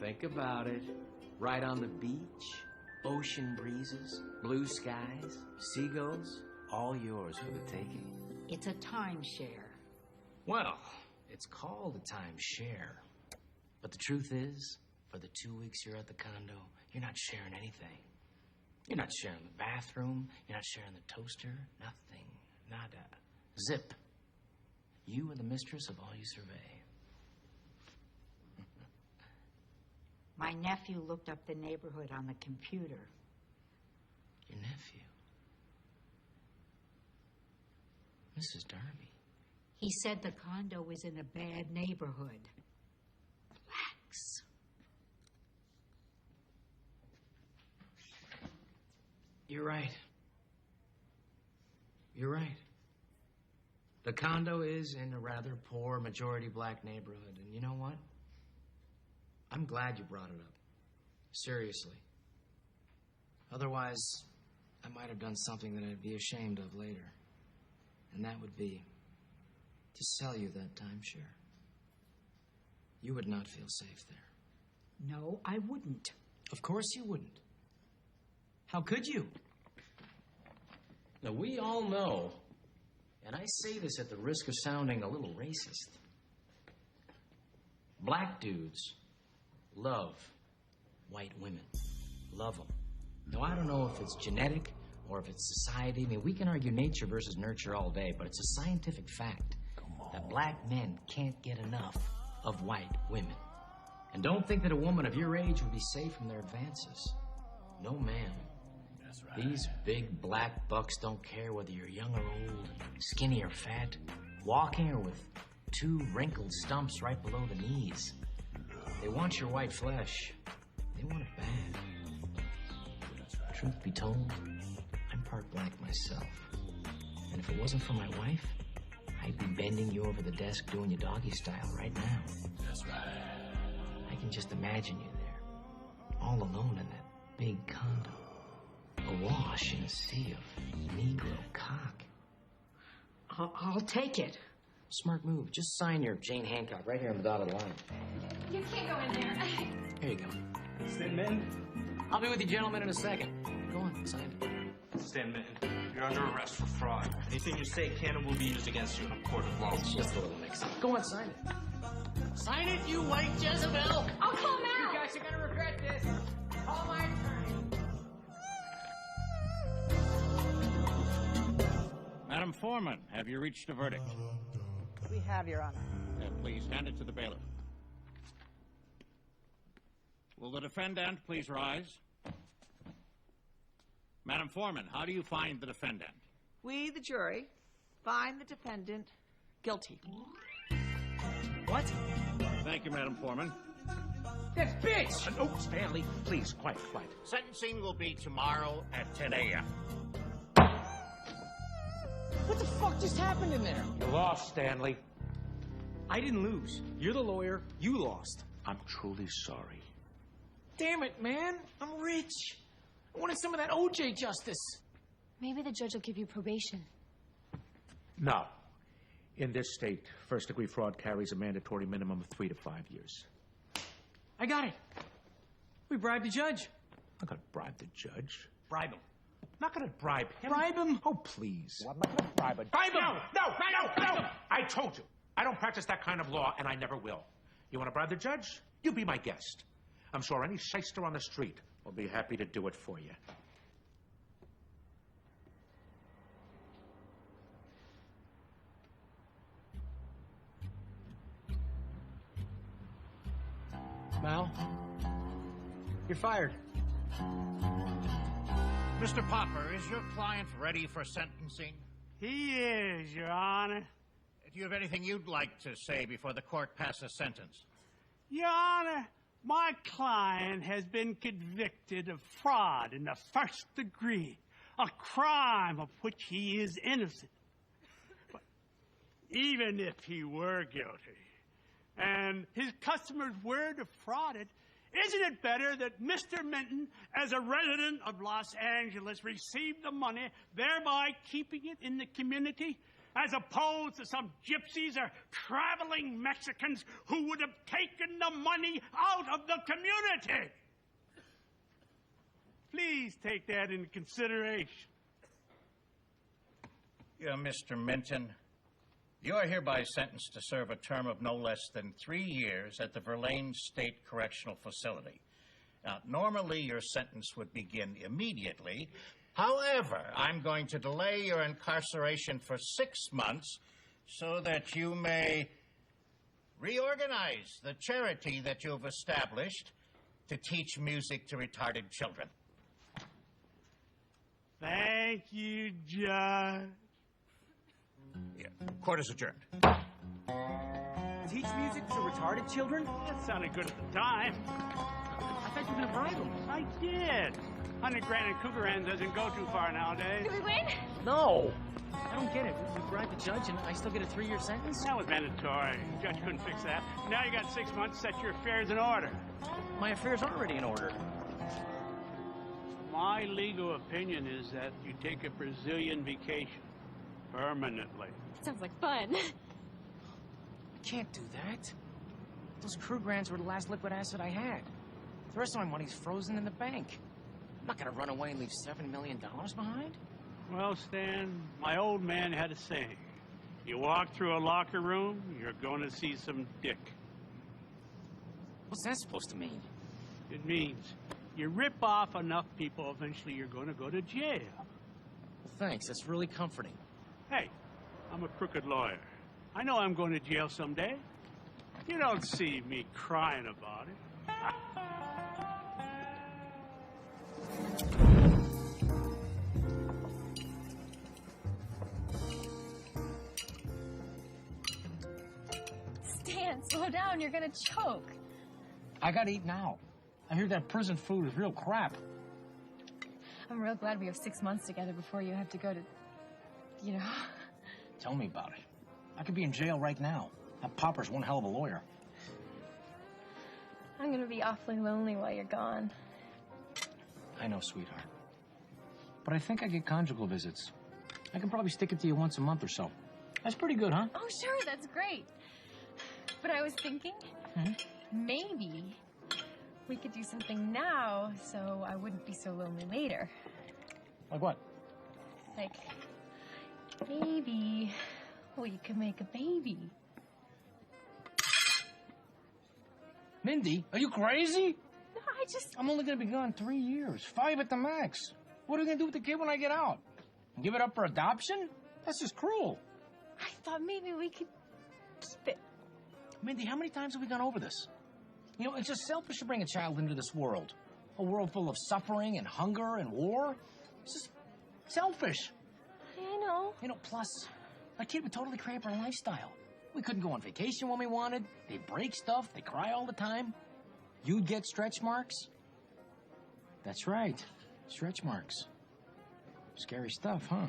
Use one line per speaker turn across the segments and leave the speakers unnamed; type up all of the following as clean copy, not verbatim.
Think about it. Right on the beach, ocean breezes, blue skies, seagulls, all yours for the taking.
It's a timeshare.
Well, it's called a timeshare. But the truth is, for the 2 weeks you're at the condo, you're not sharing anything. You're not sharing the bathroom. You're not sharing the toaster. Nothing. Nada. Zip. You are the mistress of all you survey.
My nephew looked up the neighborhood on the computer.
Your nephew? Mrs. Darby.
He said the condo was in a bad neighborhood. Relax.
You're right. You're right. The condo is in a rather poor, majority black neighborhood. And you know what? I'm glad you brought it up. Seriously. Otherwise, I might have done something that I'd be ashamed of later. And that would be to sell you that timeshare. You would not feel safe there.
No, I wouldn't.
Of course you wouldn't. How could you? Now, we all know, and I say this at the risk of sounding a little racist, black dudes love white women. Love them. Now, I don't know if it's genetic or if it's society. I mean, we can argue nature versus nurture all day, but it's a scientific fact that black men can't get enough of white women. And don't think that a woman of your age would be safe from their advances. No, ma'am.
That's right.
These big black bucks don't care whether you're young or old, skinny or fat, walking or with 2 wrinkled stumps right below the knees. They want your white flesh. They want it bad.
Right.
Truth be told, I'm part black myself. And if it wasn't for my wife, I'd be bending you over the desk doing you doggy style right now.
That's right.
I can just imagine you there, all alone in that big condo, awash in a sea of Negro cock.
I'll take it.
Smart move. Just sign your Jane Hancock right here on the dotted line.
You can't go in there.
Here you go.
Stan Minton?
I'll be with you gentlemen in a second. Go on, sign it.
Stan Minton, you're under arrest for fraud. Anything you say can and will be used against you in a court of law.
It's just a little mix-up. Go on, sign it. Sign it, you white Jezebel!
I'll call him out.
You guys are gonna regret this. Call my attorney.
Madam Foreman, have you reached a verdict?
We have, Your Honor.
Please hand it to the bailiff. Will the defendant please rise? Madam Foreman, how do you find the defendant?
We, the jury, find the defendant guilty.
What?
Thank you, Madam Foreman.
That bitch!
Oh, Stanley, please, quiet. Sentencing will be tomorrow at 10 a.m.
What the fuck just happened in there?
You lost, Stanley.
I didn't lose. You're the lawyer. You lost.
I'm truly sorry.
Damn it, man. I'm rich. I wanted some of that OJ justice.
Maybe the judge will give you probation.
No. In this state, first-degree fraud carries a mandatory minimum of 3 to 5 years.
I got it. We bribed the judge.
I'm not going to bribe the judge.
Bribe him.
I'm not going to bribe him.
Bribe him?
Oh, please. Well, I'm not going to bribe him. Bribe him! No! I told you. I don't practice that kind of law, and I never will. You want to bribe the judge? You be my guest. I'm sure any shyster on the street will be happy to do it for you.
Mal, you're fired.
Mr. Popper, is your client ready for sentencing?
He is, Your Honor.
Do you have anything you'd like to say before the court passes sentence?
Your Honor, my client has been convicted of fraud in the first degree, a crime of which he is innocent. But even if he were guilty, and his customers were defrauded, isn't it better that Mr. Minton, as a resident of Los Angeles, received the money, thereby keeping it in the community? as opposed to some gypsies or traveling Mexicans who would have taken the money out of the community. Please take that into consideration.
Yeah, Mr. Minton, you are hereby sentenced to serve a term of no less than 3 years at the Verlaine State Correctional Facility. Now, normally your sentence would begin immediately. However, I'm going to delay your incarceration for 6 months so that you may reorganize the charity that you've established to teach music to retarded children.
Thank you, Judge.
Yeah, court is adjourned.
Teach music to retarded children?
That sounded good at the time.
I thought you were gonna bribe them.
I did. 100 grand in Cougaran doesn't go too far nowadays.
Did we win?
No. I don't get it. We bribed the judge and I still get a 3-year sentence?
That was mandatory. The judge couldn't fix that. Now you got 6 months to set your affairs in order.
My affairs are already in order.
My legal opinion is that you take a Brazilian vacation. Permanently.
Sounds like fun.
I can't do that. Those crew grants were the last liquid asset I had. The rest of my money's frozen in the bank. I'm not gonna run away and leave $7 million behind.
Well, Stan, my old man had a saying. You walk through a locker room, you're going to see some dick.
What's that supposed to mean?
It means you rip off enough people, eventually you're going to go to jail.
Well, thanks. That's really comforting.
Hey, I'm a crooked lawyer. I know I'm going to jail someday. You don't see me crying about it.
Stan, slow down. You're gonna choke.
I gotta eat now. I hear that prison food is real crap.
I'm real glad we have 6 months together before you have to go to, you know.
Tell me about it. I could be in jail right now. That Popper's one hell of a lawyer.
I'm gonna be awfully lonely while you're gone.
I know, sweetheart. But I think I get conjugal visits. I can probably stick it to you once a month or so. That's pretty good, huh?
Oh, sure, that's great. But I was thinking, maybe we could do something now so I wouldn't be so lonely later.
Like what?
Like, maybe we could make a baby.
Mindy, are you crazy?
No,
I'm only gonna be gone 3 years. 5 at the max. What are we gonna do with the kid when I get out? Give it up for adoption? That's just cruel.
I thought maybe we could keep it.
Mindy, how many times have we gone over this? You know, it's just selfish to bring a child into this world. A world full of suffering and hunger and war. It's just selfish.
I know.
You know, plus, a kid would totally crave our lifestyle. We couldn't go on vacation when we wanted. They'd break stuff. They cry all the time. You'd get stretch marks. That's right. Stretch marks. Scary stuff, huh?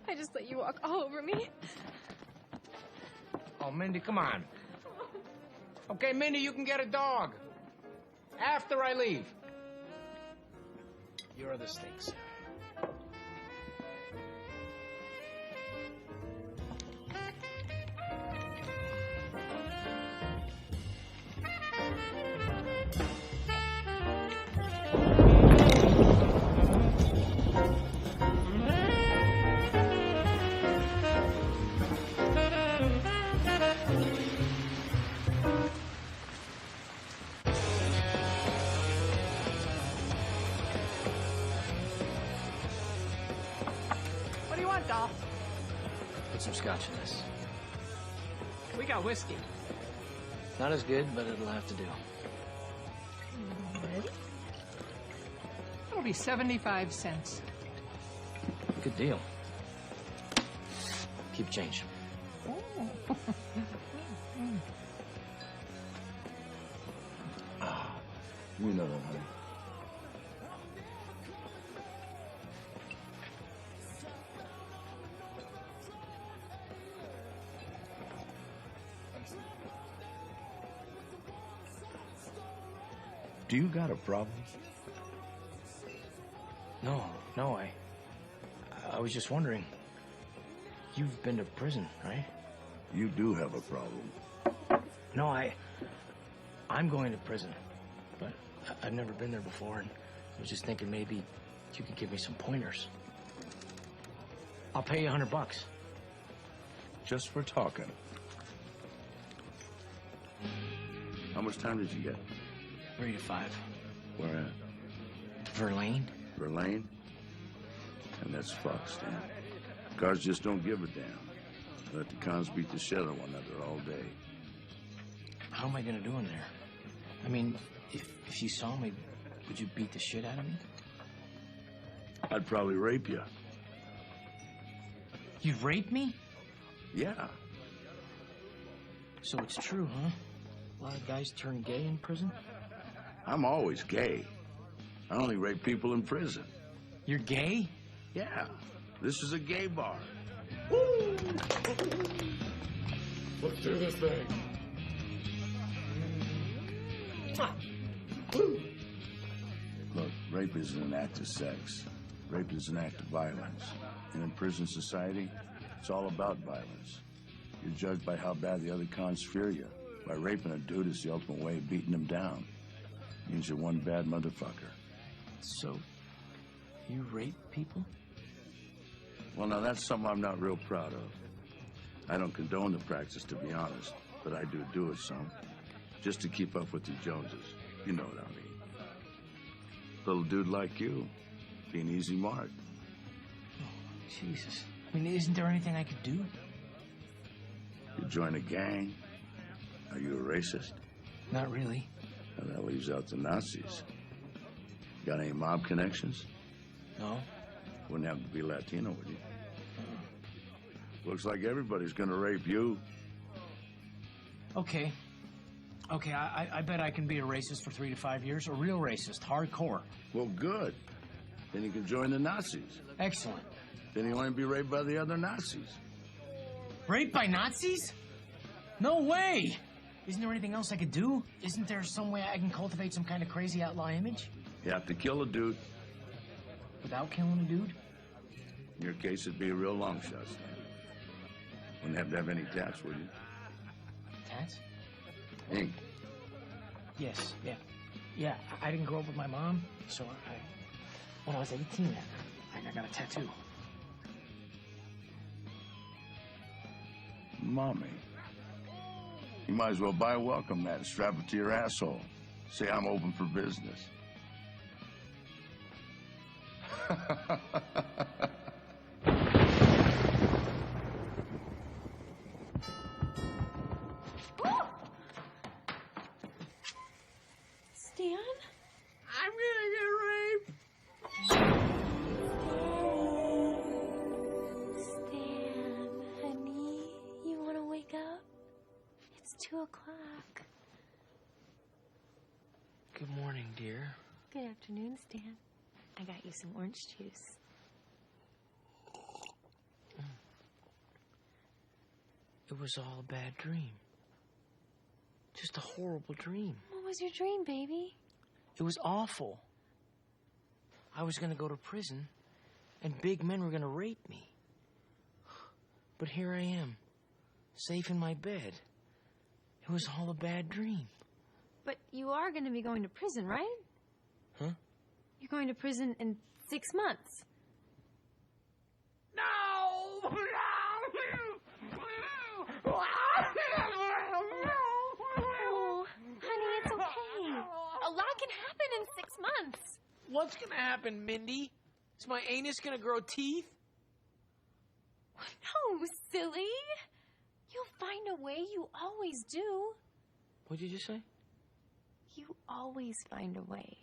I just let you walk all over me.
Oh, Mindy, come on. Okay, Mindy, you can get a dog. After I leave. You're the stakes.
What do you want, doll?
Put some scotch in this. We got whiskey. Not as good, but it'll have to do.
It'll be 75 cents.
Good deal. Keep change.
We know that, honey. Do you got a problem?
No, I was just wondering. You've been to prison, right?
You do have a problem.
No, I'm going to prison. But I've never been there before, and I was just thinking maybe you could give me some pointers. I'll pay you $100.
Just for talking. How much time did you get?
3 to 5.
Where at?
Verlaine?
Verlaine? And that's fucked, Stan. Cars just don't give a damn. Let the cons beat the shit out of one another all day.
How am I gonna do in there? I mean, if you saw me, would you beat the shit out of me?
I'd probably rape you.
You'd rape me?
Yeah.
So it's true, huh? A lot of guys turn gay in prison?
I'm always gay. I only rape people in prison.
You're gay?
Yeah. This is a gay bar.
Woo! Let's do this thing.
Look, rape isn't an act of sex. Rape is an act of violence. And in prison society, it's all about violence. You're judged by how bad the other cons fear you. By raping a dude is the ultimate way of beating him down. Means you're one bad motherfucker.
So, you rape people?
Well, now that's something I'm not real proud of. I don't condone the practice, to be honest, but I do it some. Just to keep up with the Joneses. You know what I mean. Little dude like you, be an easy mark.
Oh, Jesus. I mean, isn't there anything I could do?
You join a gang? Are you a racist?
Not really.
Well, that leaves out the Nazis. Got any mob connections?
No.
Wouldn't have to be Latino, would you? Looks like everybody's gonna rape you.
Okay. Okay, I bet I can be a racist for 3 to 5 years. A real racist, hardcore.
Well, good. Then you can join the Nazis.
Excellent.
Then you want to be raped by the other Nazis.
Raped by Nazis? No way! Isn't there anything else I could do? Isn't there some way I can cultivate some kind of crazy outlaw image?
You have to kill a dude.
Without killing a dude?
In your case, it'd be a real long shot, Stan. Wouldn't have to have any tats, would you?
Tats?
Ink.
Yes, yeah. Yeah, I didn't grow up with my mom, so when I was 18, I got a tattoo.
Mommy. You might as well buy a welcome mat and strap it to your asshole. Say I'm open for business.
Stan?
I'm gonna get raped.
Stan, honey, you want to wake up? It's 2 o'clock.
Good morning, dear.
Good afternoon, Stan. I got you some orange juice.
It was all a bad dream. Just a horrible dream.
What was your dream, baby?
It was awful. I was gonna go to prison, and big men were gonna rape me. But here I am, safe in my bed. It was all a bad dream.
But you are going to be going to prison, right?
Huh?
You're going to prison in 6 months.
No!
Oh, honey, it's okay. A lot can happen in 6 months.
What's gonna happen, Mindy? Is my anus gonna grow teeth?
No, silly. You'll find a way. You always do.
What'd you just say?
You always find a way.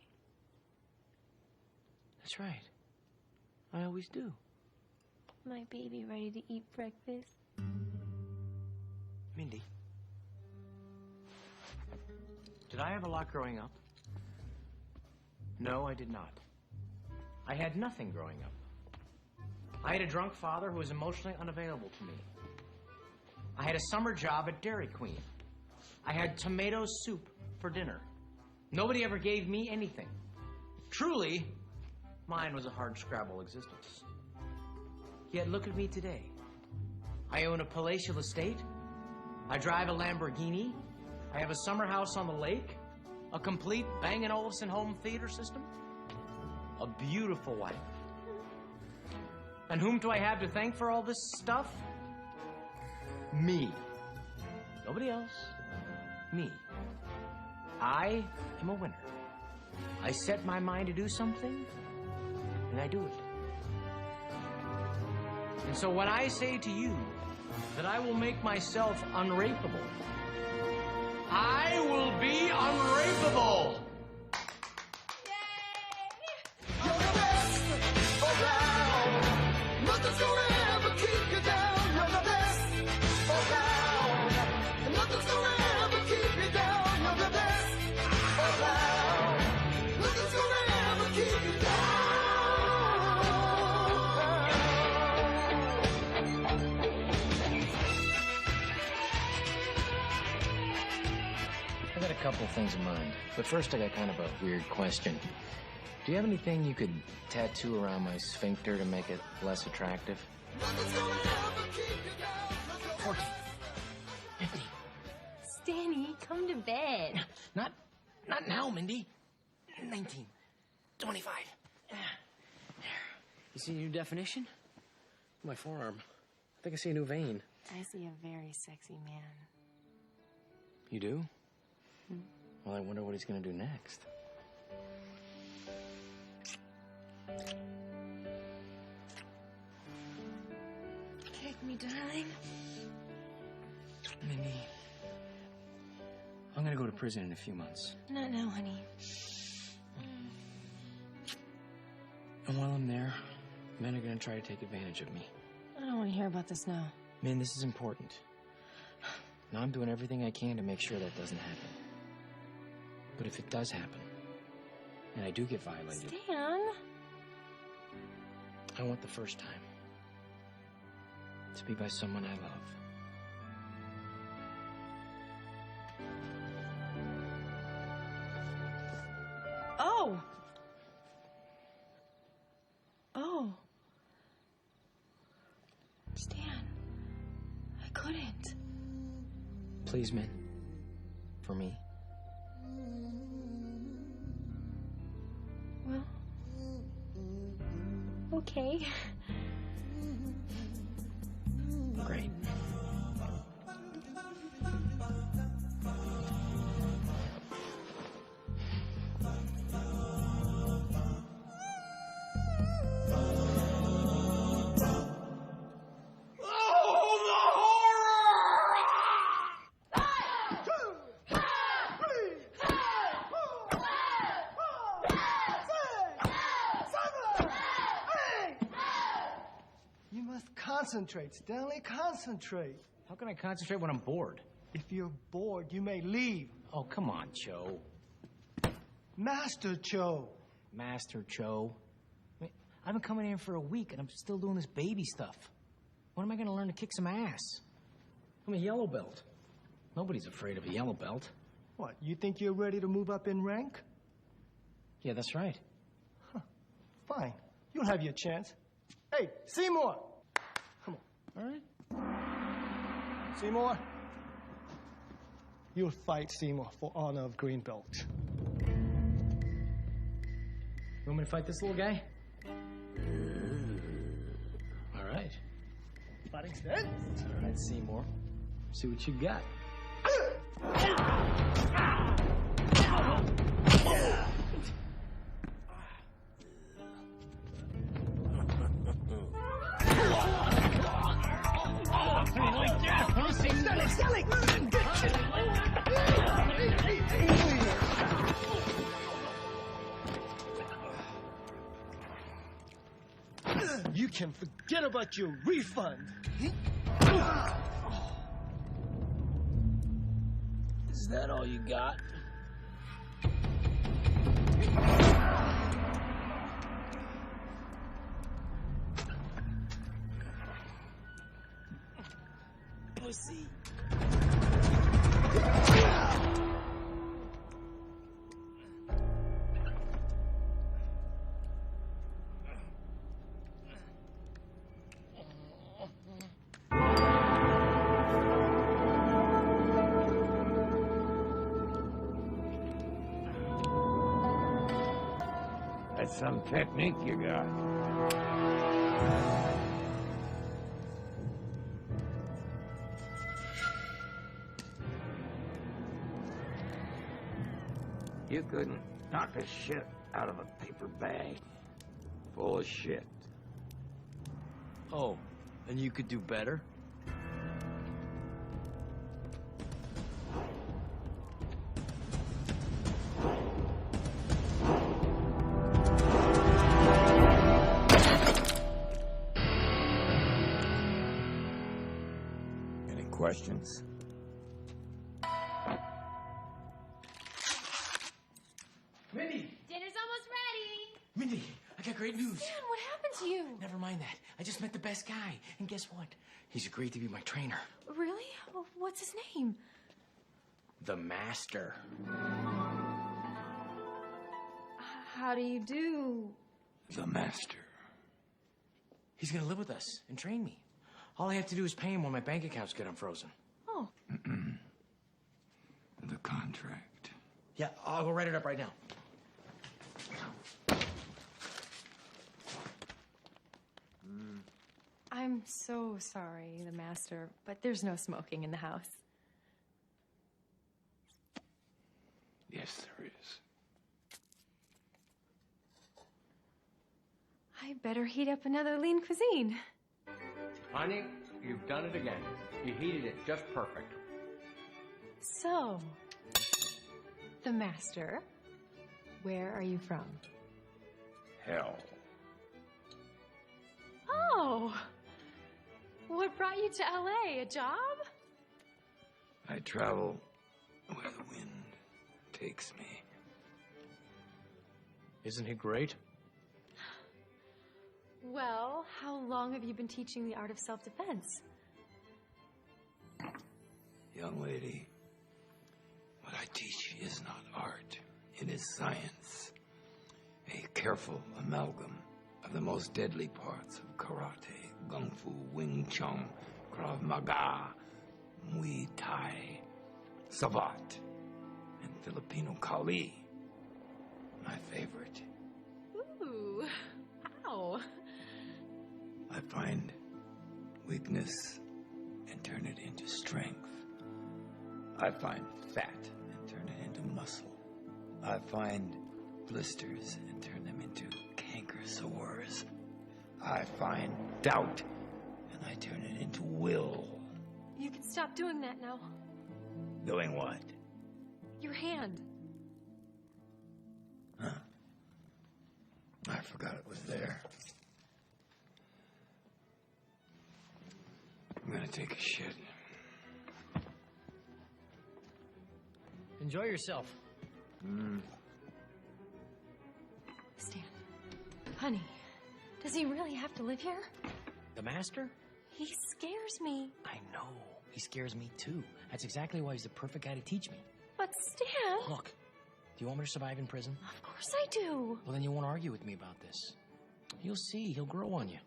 That's right. I always do.
My baby ready to eat breakfast?
Mindy. Did I have a lot growing up? No, I did not. I had nothing growing up. I had a drunk father who was emotionally unavailable to me. I had a summer job at Dairy Queen. I had tomato soup for dinner. Nobody ever gave me anything. Truly, mine was a hard scrabble existence. Yet look at me today.
I own a palatial estate. I drive a Lamborghini. I have a summer house on the lake. A complete Bang & Olufsen home theater system. A beautiful wife. And whom do I have to thank for all this stuff? Me. Nobody else. Me. I am a winner. I set my mind to do something, and I do it. And so when I say to you that I will make myself unrapeable, I will be unrapeable!
You're the best around. Nothing's gonna ever keep you down. You're the best around. Nothing's gonna ever keep you down. You're the best around. Nothing's gonna ever keep you down.
I got a couple things in mind, but first I got kind of a weird question. Do you have anything you could tattoo around my sphincter to make it less attractive?
14. 15.
Stanny, come to bed.
Not now, Mindy. 19. 25. You see a new definition? My forearm. I think I see a new vein.
I see a very sexy man.
You do? Well, I wonder what he's gonna do next.
Take me, darling.
Mindy, I'm gonna go to prison in a few months.
Not now, honey.
And while I'm there, men are gonna try to take advantage of me.
I don't want to hear about this now.
Man, this is important. Now I'm doing everything I can to make sure that doesn't happen. But if it does happen, and I do get violated,
Stan!
I want the first time to be by someone I love.
Oh! Oh. Stan, I couldn't.
Please, man. For me.
Well, okay.
Great.
Concentrate, Stanley, concentrate.
How can I concentrate when I'm bored?
If you're bored, you may leave.
Oh, come on, Cho.
Master Cho.
Master Cho. I mean, I've been coming here for a week, and I'm still doing this baby stuff. When am I going to learn to kick some ass? I'm a yellow belt. Nobody's afraid of a yellow belt.
What, you think you're ready to move up in rank?
Yeah, that's right.
Huh. Fine. You'll have your chance. Hey, Seymour! Come on.
All right.
Seymour? You'll fight Seymour for honor of green belt.
You want me to fight this little guy? All right.
Fighting stance?
All right, Seymour. See what you got.
You can forget about your refund.
Is that all you got? Pussy.
That's some technique you got. You couldn't knock a shit out of a paper bag full of shit.
Oh, and you could do better?
Any questions?
Mindy!
Dinner's almost ready.
Mindy, I got great news.
Stan, what happened to you?
Never mind that. I just met the best guy. And guess what? He's agreed to be my trainer.
Really? What's his name?
The Master.
How do you do?
The Master.
He's gonna live with us and train me. All I have to do is pay him when my bank accounts get unfrozen.
Oh.
The contract.
Yeah, I'll go write it up right now.
I'm so sorry, the Master, but there's no smoking in the house.
Yes, there is.
I better heat up another lean cuisine.
Honey, you've done it again. You heated it just perfect.
So, the Master, where are you from?
Hell.
Oh, what brought you to LA? A job?
I travel where the wind takes me.
Isn't he great?
Well, how long have you been teaching the art of self-defense?
Young lady, what I teach is not art. It is science. A careful amalgam of the most deadly parts of karate, kung fu, wing chun, krav maga, muay thai, savat, and Filipino kali. My favorite.
Ooh, ow.
I find weakness and turn it into strength. I find fat and turn it into muscle. I find blisters and turn them into canker sores. I find doubt and I turn it into will.
You can stop doing that now.
Doing what?
Your hand.
Huh? I forgot it was there. I'm gonna take a shit.
Enjoy yourself.
Stan, honey, does he really have to live here?
The Master?
He scares me.
I know. He scares me too. That's exactly why he's the perfect guy to teach me.
But Stan...
Look, do you want me to survive in prison?
Of course I do.
Well, then you won't argue with me about this. You'll see. He'll grow on you.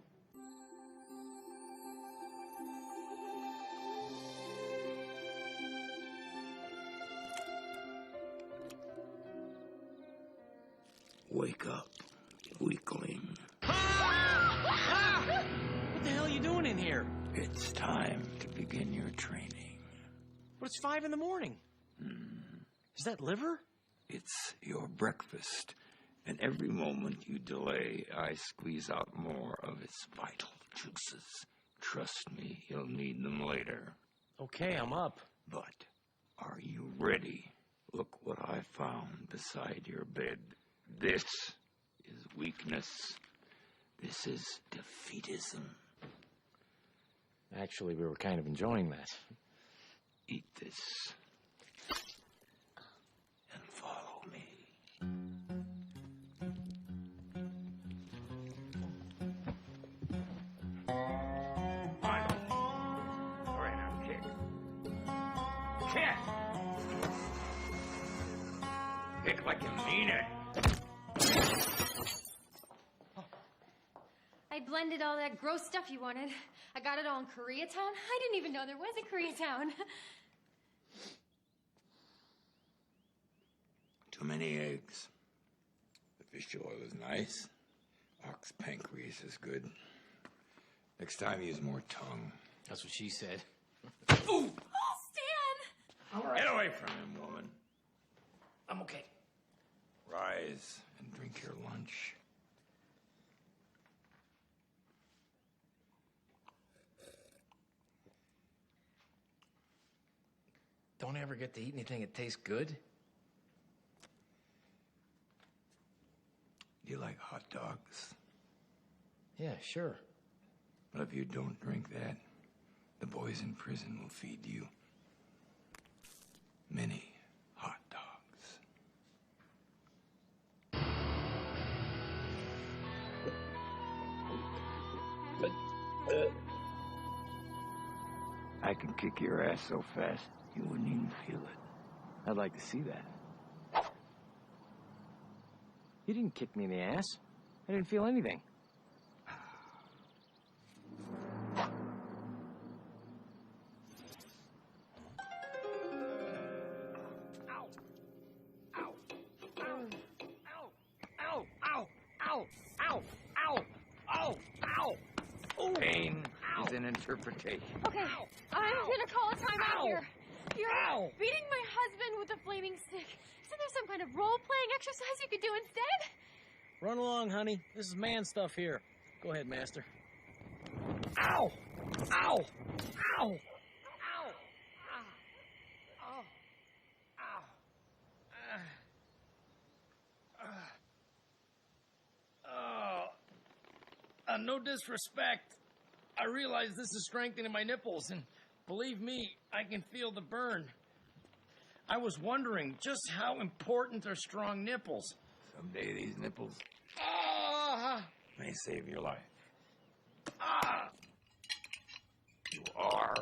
Wake up, weakling.
What the hell are you doing in here?
It's time to begin your training.
But it's 5 in the morning. Is that liver?
It's your breakfast. And every moment you delay, I squeeze out more of its vital juices. Trust me, you'll need them later.
Okay, I'm up.
But are you ready? Look what I found beside your bed. This is weakness. This is defeatism.
Actually, we were kind of enjoying that.
Eat this. And follow me. On. All right, now kick. Kick! Kick like you mean it.
I blended all that gross stuff you wanted. I got it all in Koreatown. I didn't even know there was a Koreatown.
Too many eggs. Fish oil is nice. Ox pancreas is good. Next time, use more tongue.
That's what she said.
Ooh! Oh, Stan!
All right.
Get away from him, woman.
I'm okay.
Rise and drink your lunch.
Don't ever get to eat anything that tastes good?
Do you like hot dogs?
Yeah, sure.
But if you don't drink that, the boys in prison will feed you many hot dogs. I can kick your ass so fast, you wouldn't even feel it.
I'd like to see that. You didn't kick me in the ass. I didn't feel anything.
Pain is an interpretation.
Okay, I'm gonna call a timeout here. You're beating my husband with a flaming stick. Isn't there some kind of role-playing exercise you could do instead?
Run along, honey. This is man stuff here. Go ahead, master.
Ow! Ow! Ow!
No disrespect. I realize this is strengthening my nipples, and believe me, I can feel the burn. I was wondering just how important are strong nipples.
Someday these nipples may save your life. You are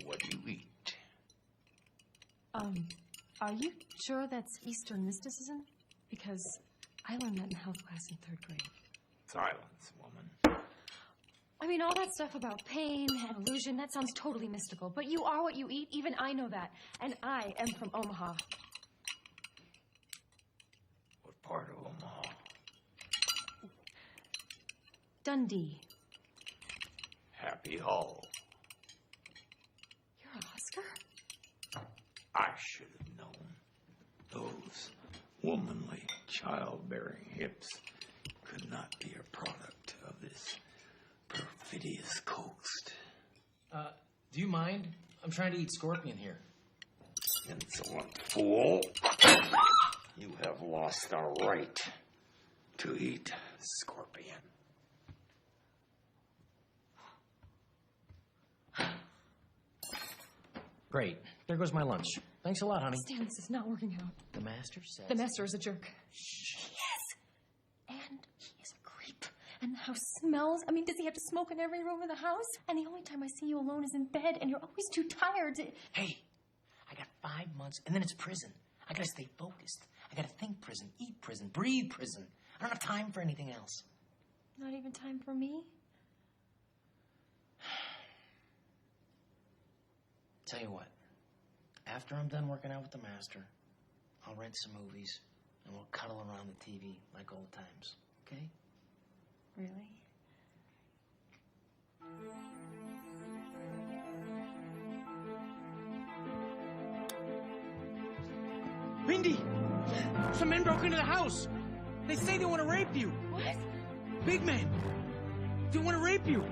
what you eat.
Are you sure that's Eastern mysticism? Because I learned that in health class in 3rd grade.
Silence, woman.
I mean, all that stuff about pain and illusion, that sounds totally mystical. But you are what you eat, even I know that. And I am from Omaha.
What part of Omaha?
Dundee.
Happy Hall.
You're a Husker?
I should have known. Those womanly, childbearing hips could not be a product of this perfidious coast.
Do you mind? I'm trying to eat scorpion here.
Insolent fool. You have lost the right to eat scorpion.
Great. There goes my lunch. Thanks a lot, honey.
Stan, this is not working out.
The master says...
The master is a jerk. Yes! And he is a creep. And the house smells. I mean, does he have to smoke in every room of the house? And the only time I see you alone is in bed, and you're always too tired to...
Hey, I got 5 months, and then it's prison. I gotta stay focused. I gotta think prison, eat prison, breathe prison. I don't have time for anything else.
Not even time for me?
Tell you what, after I'm done working out with the master, I'll rent some movies, and we'll cuddle around the TV like old times, okay?
Really?
Mindy! Some men broke into the house. They say they want to rape you.
What?
Big men. They want to rape you.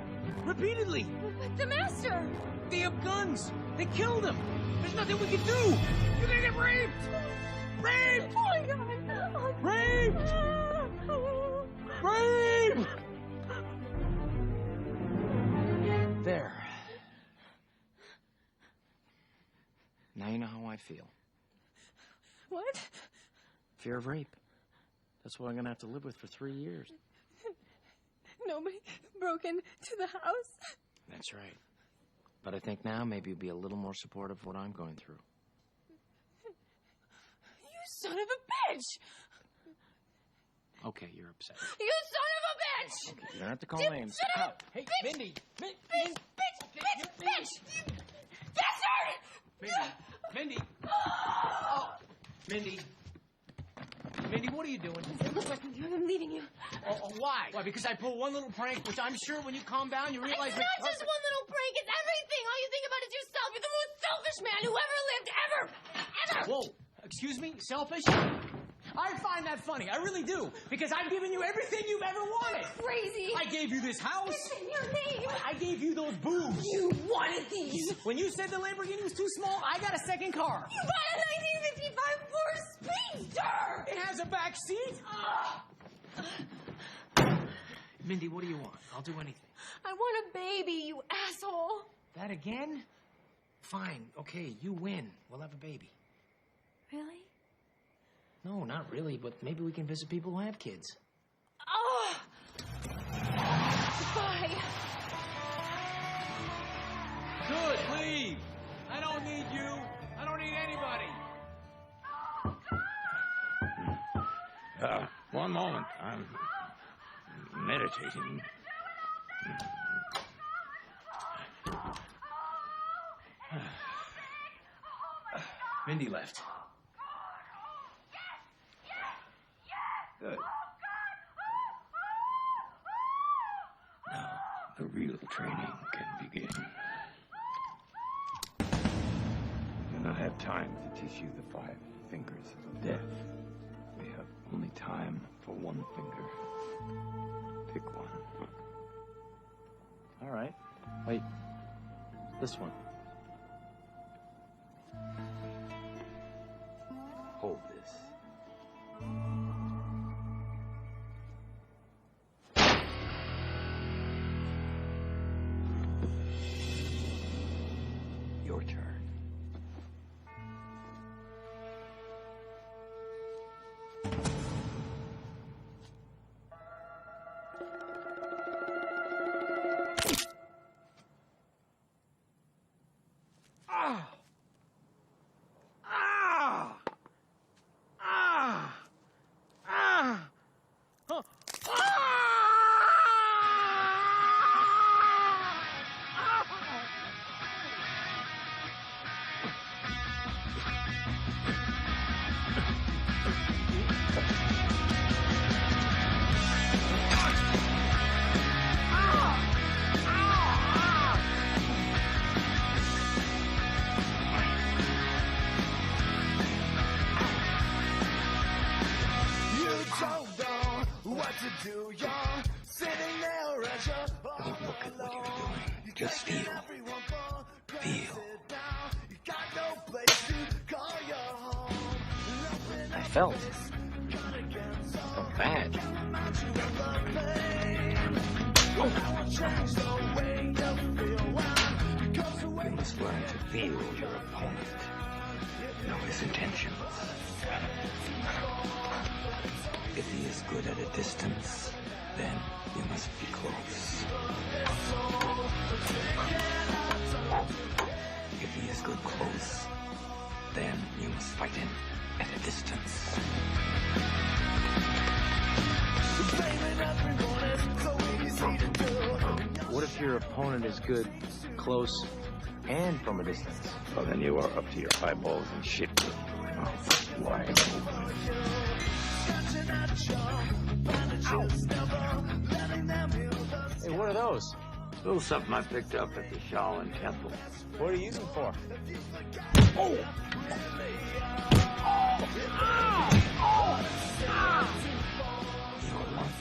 Repeatedly.
But the master!
They have guns. They killed him. There's nothing we can do. You're gonna get raped. Raped!
Oh my God!
Raped! Rape! There. Now you know how I feel.
What?
Fear of rape. That's what I'm gonna have to live with for 3 years.
Nobody broke into the house?
That's right. But I think now maybe you'll be a little more supportive of what I'm going through.
You son of a bitch!
Okay, you're upset.
You son of a bitch!
Okay, you don't have to call names.
Shut up!
Hey,
bitch!
Mindy!
Bitch! Bastard!
Mindy! Mindy! Oh. Mindy! Mindy, what are you doing?
I'm leaving you.
Oh, why? Why? Because I pulled one little prank, which I'm sure when you calm down, you realize...
It's not just one little prank. It's everything. All you think about is yourself. You're the most selfish man who ever lived, ever.
Whoa. Excuse me? Selfish? I find that funny. I really do. Because I've given you everything you've ever wanted.
Crazy.
I gave you this house.
It's in your name.
I gave you those boobs.
You wanted these.
When you said the Lamborghini was too small, I got a second car.
You bought a 1955 Ford Speedster.
It has a back seat. Mindy, what do you want? I'll do anything.
I want a baby, you asshole.
That again? Fine. Okay, you win. We'll have a baby.
Really?
No, not really, but maybe we can visit people who have kids.
Oh! Bye.
Good, leave. I don't need you. I don't need anybody.
One moment. I'm meditating.
Mindy left.
Good. Now, the real training can begin. I do not have time to teach you the 5 fingers of death. We have only time for one finger. Pick one.
All right. Wait. This one.
Hold this. Your turn. Don't look at what you're doing. Just feel. Feel.
I felt bad.
You must learn to feel your opponent. Know his intentions. If he is good at a distance, then you must be close. If he is good close, then you must fight him at a distance.
What if your opponent is good close and from a distance?
Well, then you are up to your eyeballs in shit. Wide open.
Hey, what are those?
A little something I picked up at the Shaolin Temple.
What are you using for?
Oh! Your lunch.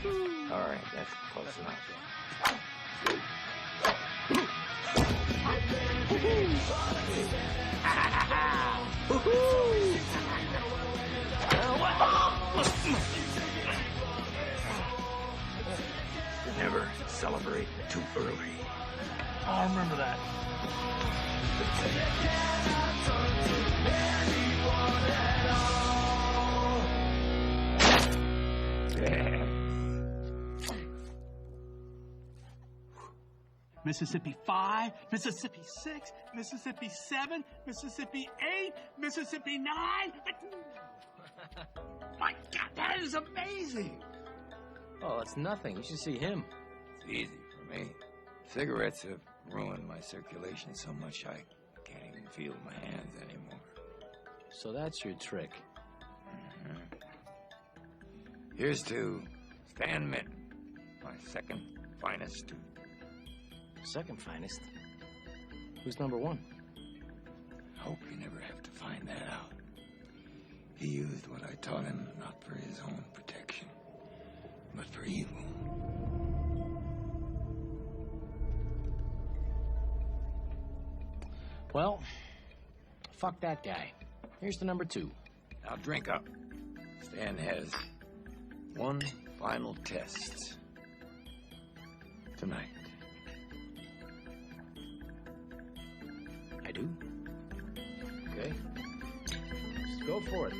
All right, that's close enough. Never celebrate too early.
I'll remember that. Mississippi 5, Mississippi 6, Mississippi 7, Mississippi 8, Mississippi 9. My God, that is amazing.
Oh, it's nothing. You should see him.
It's easy for me. Cigarettes have ruined my circulation so much I can't even feel my hands anymore.
So that's your trick.
Here's to Stan Minton, my second finest.
Second finest? Who's number one?
Hope you never have to find that out. He used what I taught him not for his own protection, but for evil.
Well, fuck that guy. Here's the number 2.
Now drink up. Stan has one final test tonight.
I do? Okay. Just go for it.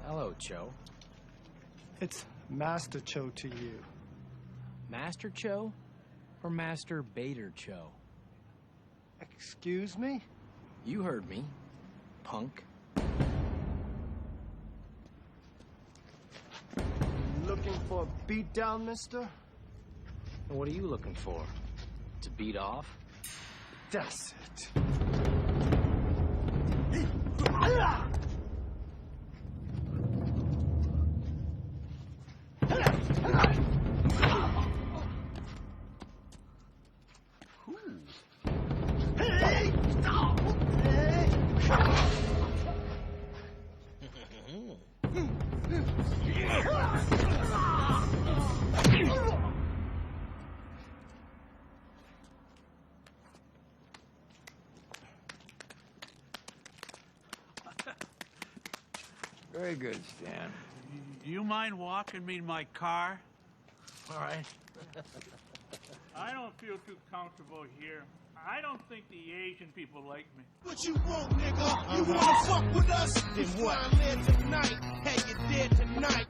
Hello, Cho.
It's Master Cho to you.
Master Cho or Master Bader Cho?
Excuse me?
You heard me, punk.
Looking for a beatdown, mister?
And what are you looking for? To beat off?
That's it.
Very good, Stan.
You mind walking me to my car?
All right.
I don't feel too comfortable here. I don't think the Asian people like me.
What you want, nigga? You wanna fuck with us? Then what? I'm there tonight. Hey, you dead tonight.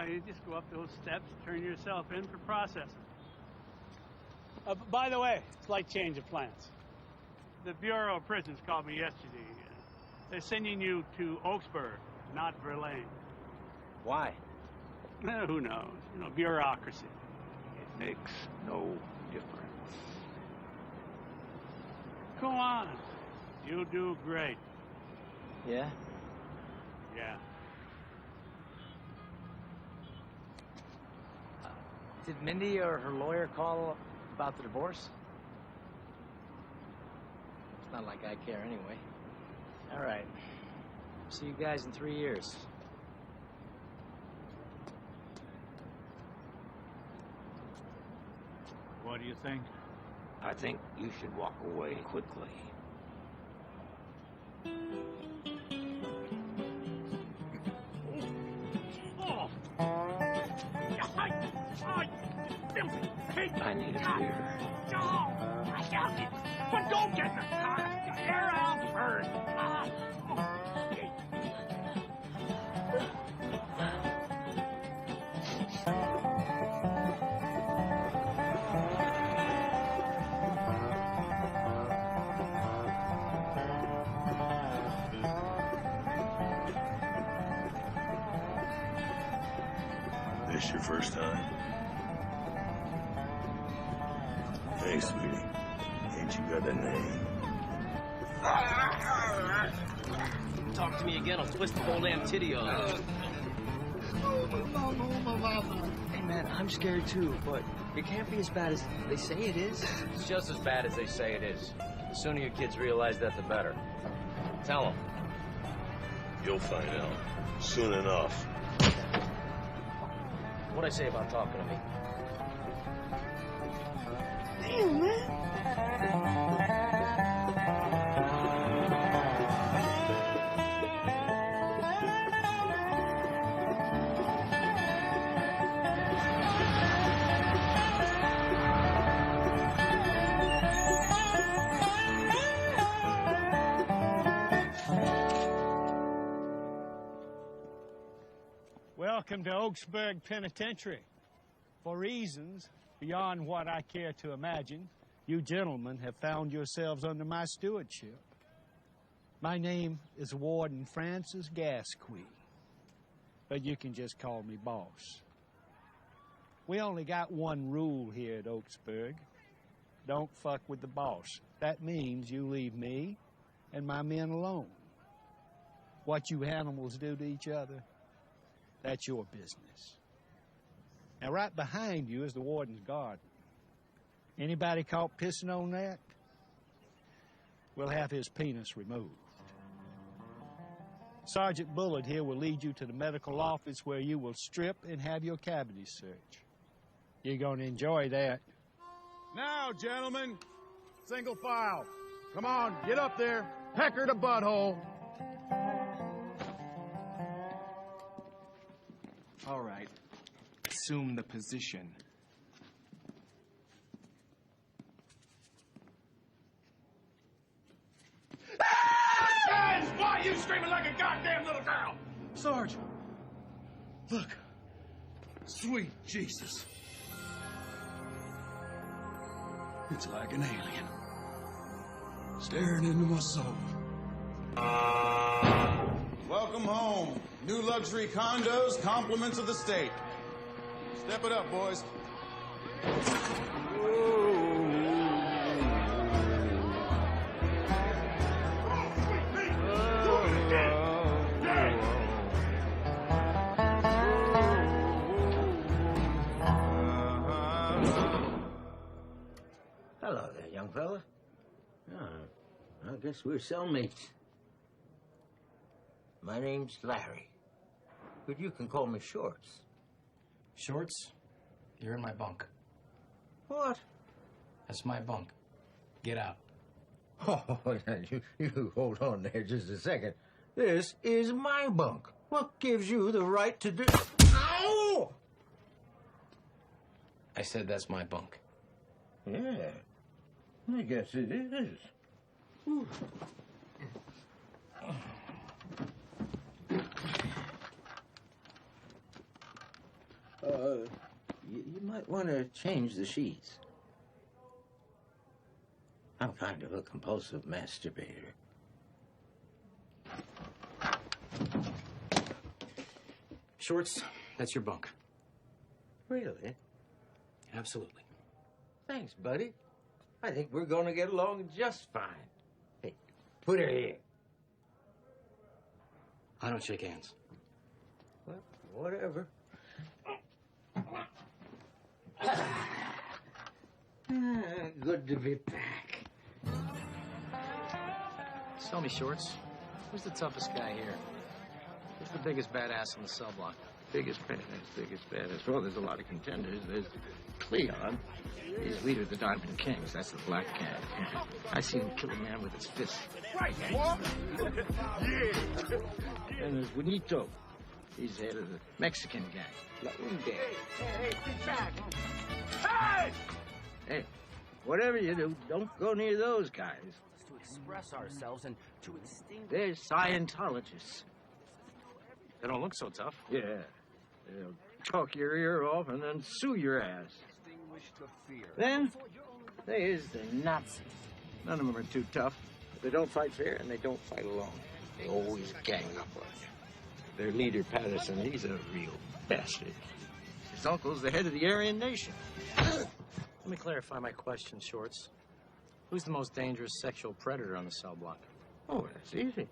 You just go up those steps, turn yourself in for processing. By the way, slight change of plans. The Bureau of Prisons called me yesterday. They're sending you to Oaksburg, not Verlaine.
Why?
Who knows? You know, bureaucracy.
It makes no difference.
Go on. You'll do great.
Yeah?
Yeah.
Did Mindy or her lawyer call about the divorce? It's not like I care anyway. All right. See you guys in 3 years.
What do you think?
I think you should walk away quickly. I need a beer.
But don't get in the car. Air out first.
This your first time? Hey, sweetie. Ain't Ain't you got a name?
Talk to me again, I'll twist the whole damn titty off. Hey, man, I'm scared too, but it can't be as bad as they say it is.
It's just as bad as they say it is. The sooner your kids realize that, the better. Tell them.
You'll find out soon enough.
What'd I say about talking to me?
Damn, man.
Welcome to Oaksburg Penitentiary. For reasons beyond what I care to imagine, you gentlemen have found yourselves under my stewardship. My name is Warden Francis Gasquet, but you can just call me boss. We only got one rule here at Oaksburg. Don't fuck with the boss. That means you leave me and my men alone. What you animals do to each other, that's your business. Now, right behind you is the warden's garden. Anybody caught pissing on that, we'll have his penis removed. Sergeant Bullard here will lead you to the medical office where you will strip and have your cavities searched. You're going to enjoy that.
Now, gentlemen, single file. Come on, get up there. Pecker to butthole.
All right. Assume the position.
Hands! Why are you screaming like a goddamn little girl?
Sarge, look. Sweet Jesus. It's like an alien. Staring into my soul.
Welcome home. New luxury condos, compliments of the state. Step it up, boys.
Hello there, young fella. I guess we're cellmates. My name's Larry, but you can call me Shorts.
Shorts, you're in my bunk.
What?
That's my bunk. Get out.
Oh, you hold on there just a second. This is my bunk. What gives you the right to do... Ow!
I said that's my bunk.
Yeah, I guess it is. Ooh. You might want to change the sheets. I'm kind of a compulsive masturbator.
Shorts, that's your bunk.
Really?
Absolutely.
Thanks, buddy. I think we're going to get along just fine. Hey, put her here.
I don't shake hands.
Well, whatever. Good to be back.
Tell me, Shorts, who's the toughest guy here? Who's the biggest badass on the cell block?
Biggest badass. Well, there's a lot of contenders. There's Cleon.
He's leader of the Diamond Kings. That's the Black Cat. I seen him kill a man with his fist.
Right, what? Yeah.
And there's Juanito. He's head of the Mexican gang. La Unde.
Hey, get back. Hey!
Hey, whatever you do, don't go near those guys.
To express ourselves and to distinguish.
They're Scientologists.
They don't look so tough.
Yeah. They'll talk your ear off and then sue your ass. Then there's the Nazis. None of them are too tough. They don't fight fair and they don't fight alone. They always gang up on you. Their leader, Patterson, he's a real bastard. His uncle's the head of the Aryan Nation.
Let me clarify my question, Shorts. Who's the most dangerous sexual predator on the cell block?
Oh, that's easy.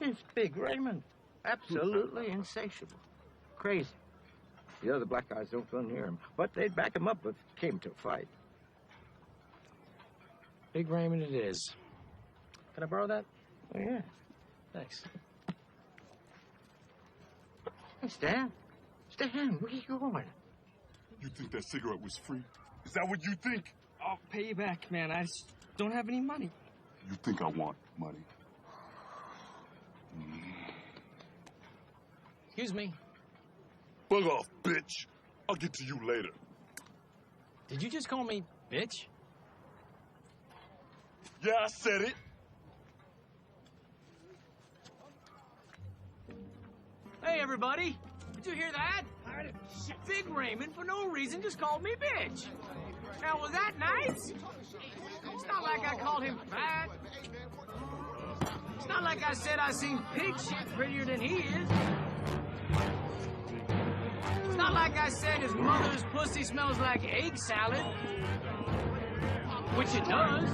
It's Big Raymond. Absolutely insatiable. Crazy. The other black guys don't go near him, but they'd back him up if it came to a fight.
Big Raymond it is. Can I borrow that?
Oh, yeah.
Thanks.
Hey, Stan. Stan, where you going?
You think that cigarette was free? Is that what you think?
I'll pay you back, man. I just don't have any money.
You think I want money?
Excuse me.
Bug off, bitch. I'll get to you later.
Did you just call me bitch?
Yeah, I said it.
Hey, everybody. Did you hear that? Big Raymond, for no reason, just called me bitch. Now, was that nice? It's not like I called him fat. It's not like I said I seen pig shit prettier than he is. It's not like I said his mother's pussy smells like egg salad. Which it does.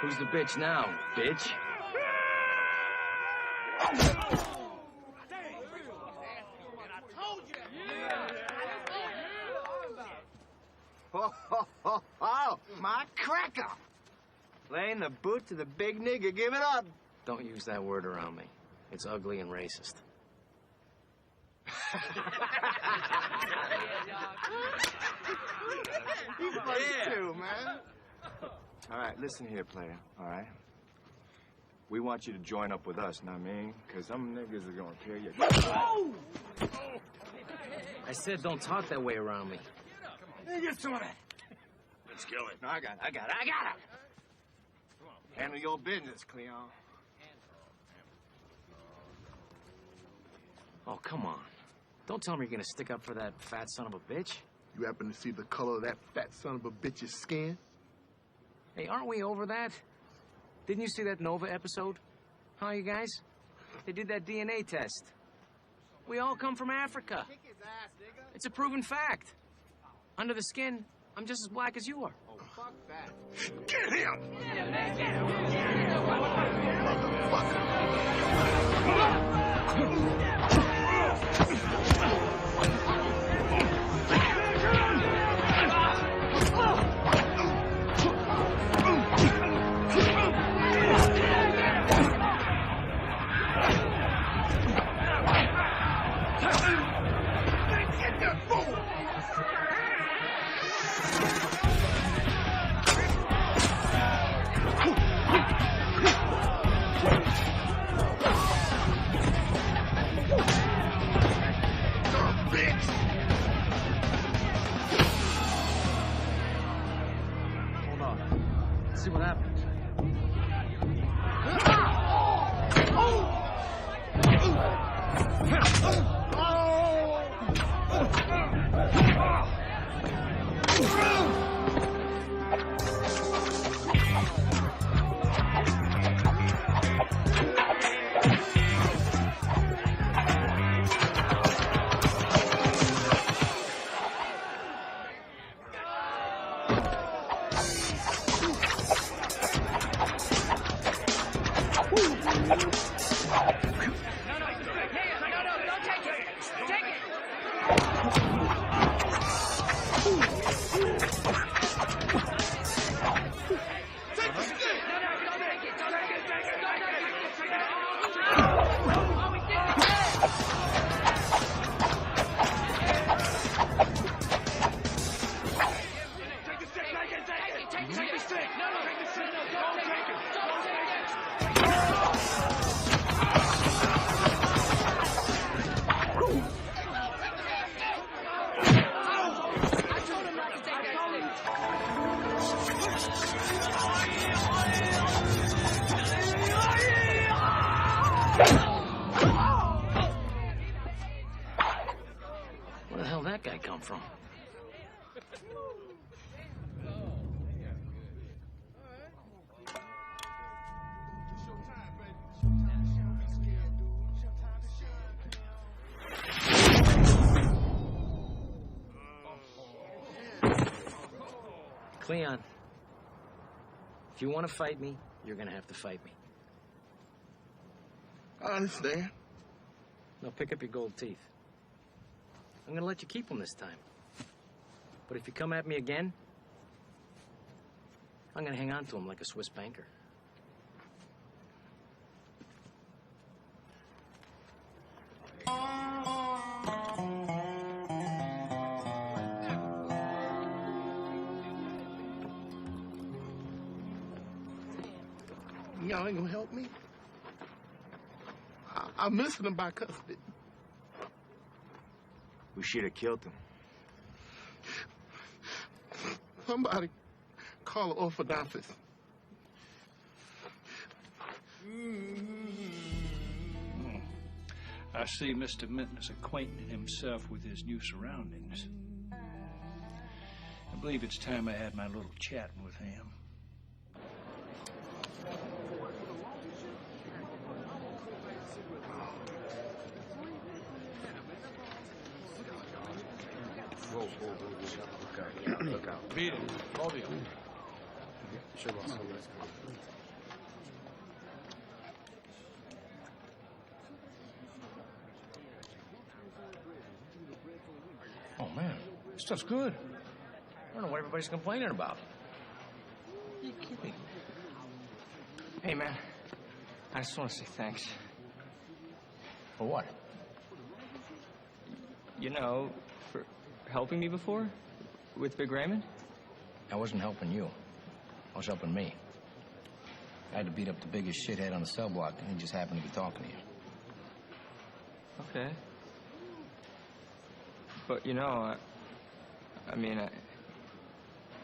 Who's the bitch now, bitch?
Oh, my cracker. Laying the boot to the big nigga. Give it up.
Don't use that word around me. It's ugly and racist.
You funny too, man. All right, listen here, player, all right? We want you to join up with us, know what I mean? Because some niggas are gonna tear you.
I said don't talk that way around me.
Hey, get some of that. Let's kill it. No, I got it. Handle your business, Cleon.
Oh, come on. Don't tell me you're gonna stick up for that fat son of a bitch.
You happen to see the color of that fat son of a bitch's skin?
Hey, aren't we over that? Didn't you see that Nova episode? Huh, you guys? They did that DNA test. We all come from Africa. It's a proven fact. Under the skin, I'm just as black as you are.
Oh, fuck that.
Get him!
See what happens. Where the hell did that guy come from? Cleon, if you want to fight me, you're going to have to fight me.
I understand.
Now pick up your gold teeth. I'm going to let you keep them this time. But if you come at me again, I'm going to hang on to them like a Swiss banker.
Y'all ain't gonna help me? I'm missing him by custody.
We should have killed him.
Somebody call the orphan office.
I see Mr. Minton is acquainting himself with his new surroundings. I believe it's time I had my little chat with him.
Look out.
Beat it. Both of you.
Oh, man. This stuff's good. I don't know what everybody's complaining about. Are you kidding?
Hey, man. I just want to say thanks.
For what?
You know, for helping me before with Big Raymond.
I wasn't helping you. I was helping me. I had to beat up the biggest shithead on the cell block, and he just happened to be talking to you.
Okay. But, you know, I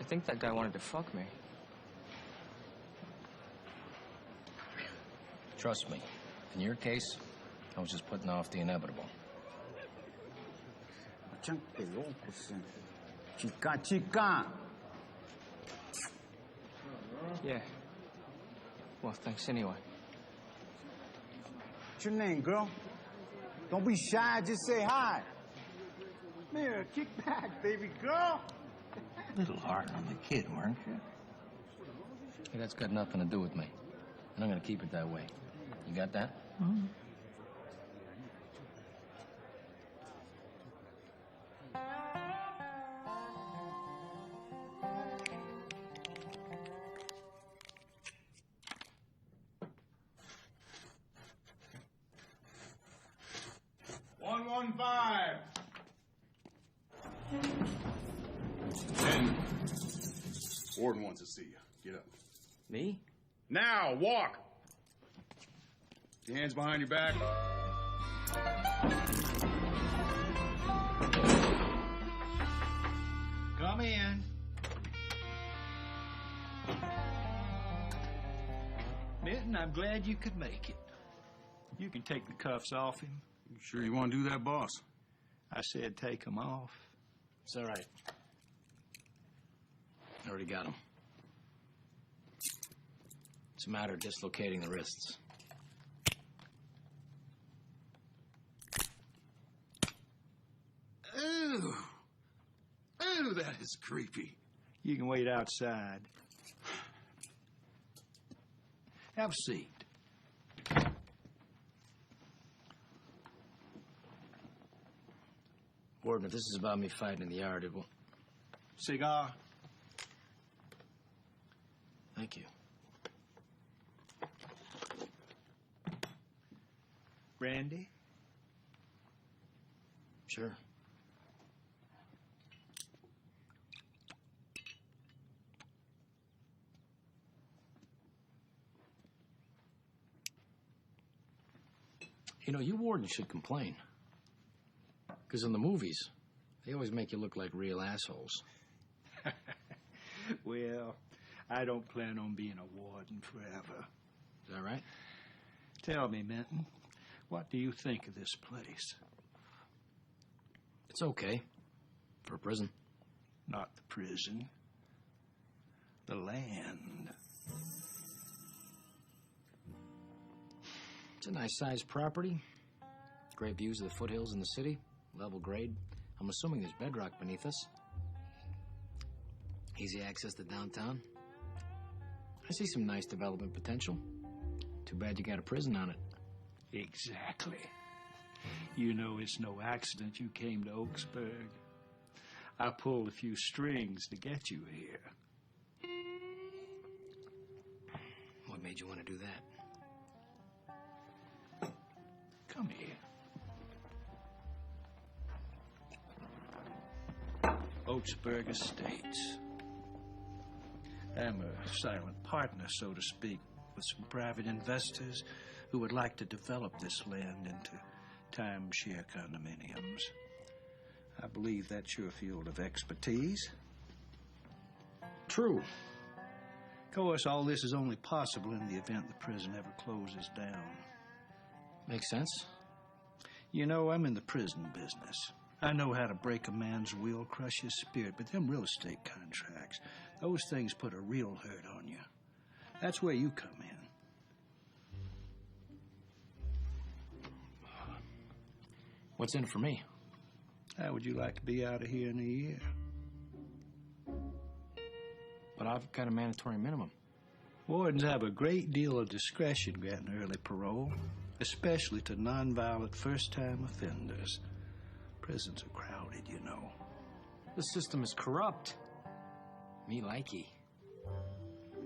think that guy wanted to fuck me.
Trust me. In your case, I was just putting off the inevitable.
Yeah. Well, thanks anyway.
What's your name, girl? Don't be shy, just say hi. Come here, kick back, baby girl.
A little hard on the kid, weren't you? Hey, that's got nothing to do with me. And I'm gonna keep it that way. You got that?
Mm-hmm.
Warden wants to see you. Get up.
Me?
Now, walk. Your hands behind your back.
Come in.
Minton, I'm glad you could make it. You can take the cuffs off him.
You sure you want to do that, boss?
I said take them off.
It's all right. I already got him. It's a matter of dislocating the wrists.
Ooh. Ooh, that is creepy. You can wait outside. Have a seat.
Warden, if this is about me fighting in the yard, it will...
Cigar?
Thank you.
Brandy?
Sure. You know, you wardens should complain. Because in the movies, they always make you look like real assholes.
Well, I don't plan on being a warden forever.
Is that right?
Tell me, Minton, What do you think of this place?
It's okay. For a prison.
Not the prison. The land.
It's a nice-sized property. Great views of the foothills in the city. Level grade. I'm assuming there's bedrock beneath us. Easy access to downtown. I see some nice development potential. Too bad you got a prison on it.
Exactly. You know it's no accident you came to Oaksburg. I pulled a few strings to get you here.
What made you want to do that?
Come here. Oaksburg Estates. I'm a silent partner, so to speak, with some private investors who would like to develop this land into timeshare condominiums. I believe that's your field of expertise.
True.
Of course, all this is only possible in the event the prison ever closes down.
Makes sense.
You know, I'm in the prison business. I know how to break a man's will, crush his spirit, but them real estate contracts, those things put a real hurt on you. That's where you come in.
What's in it for me?
How would you like to be out of here in a year?
But I've got a mandatory minimum.
Wardens have a great deal of discretion granting early parole, especially to nonviolent first-time offenders. Prisons are crowded, you know.
The system is corrupt. Me likey.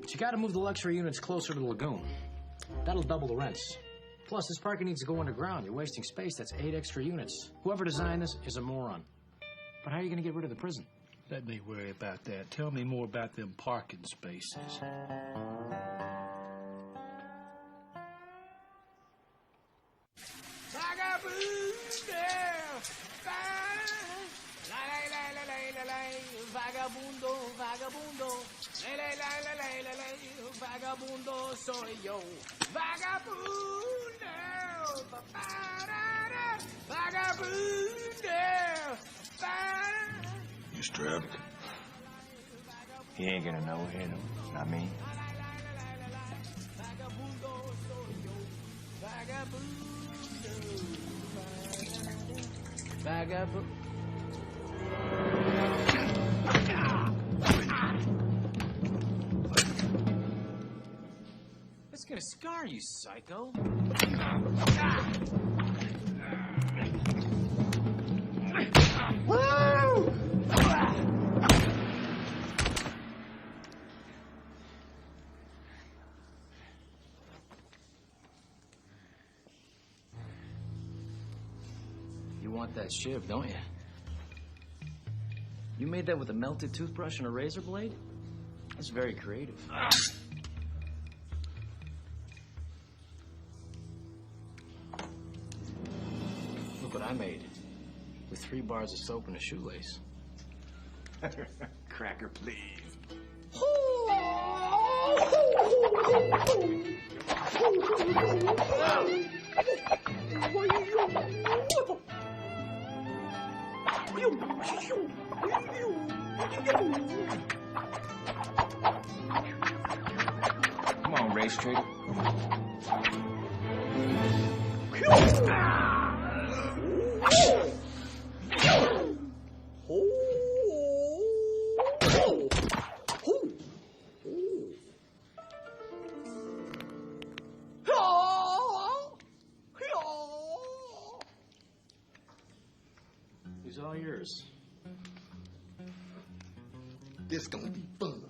But you gotta move the luxury units closer to the lagoon. That'll double the rents. Plus, this parking needs to go underground. You're wasting space. That's 8 extra units. Whoever designed this is a moron. But how are you gonna get rid of the prison?
Let me worry about that. Tell me more about them parking spaces.
Vagabundo, vagabundo, vagabundo soy yo. Vagabundo, vagabundo.
Mr. Abbott. He ain't gonna know him, not me.
Vagabundo.
That's gonna scar you, psycho.
Woo!
You want that shiv, don't you? You made that with a melted toothbrush and a razor blade? That's very creative. Look what I made. With 3 bars of soap and a shoelace.
Cracker, please. Come on, race trader.
He's all yours.
This gonna be fun.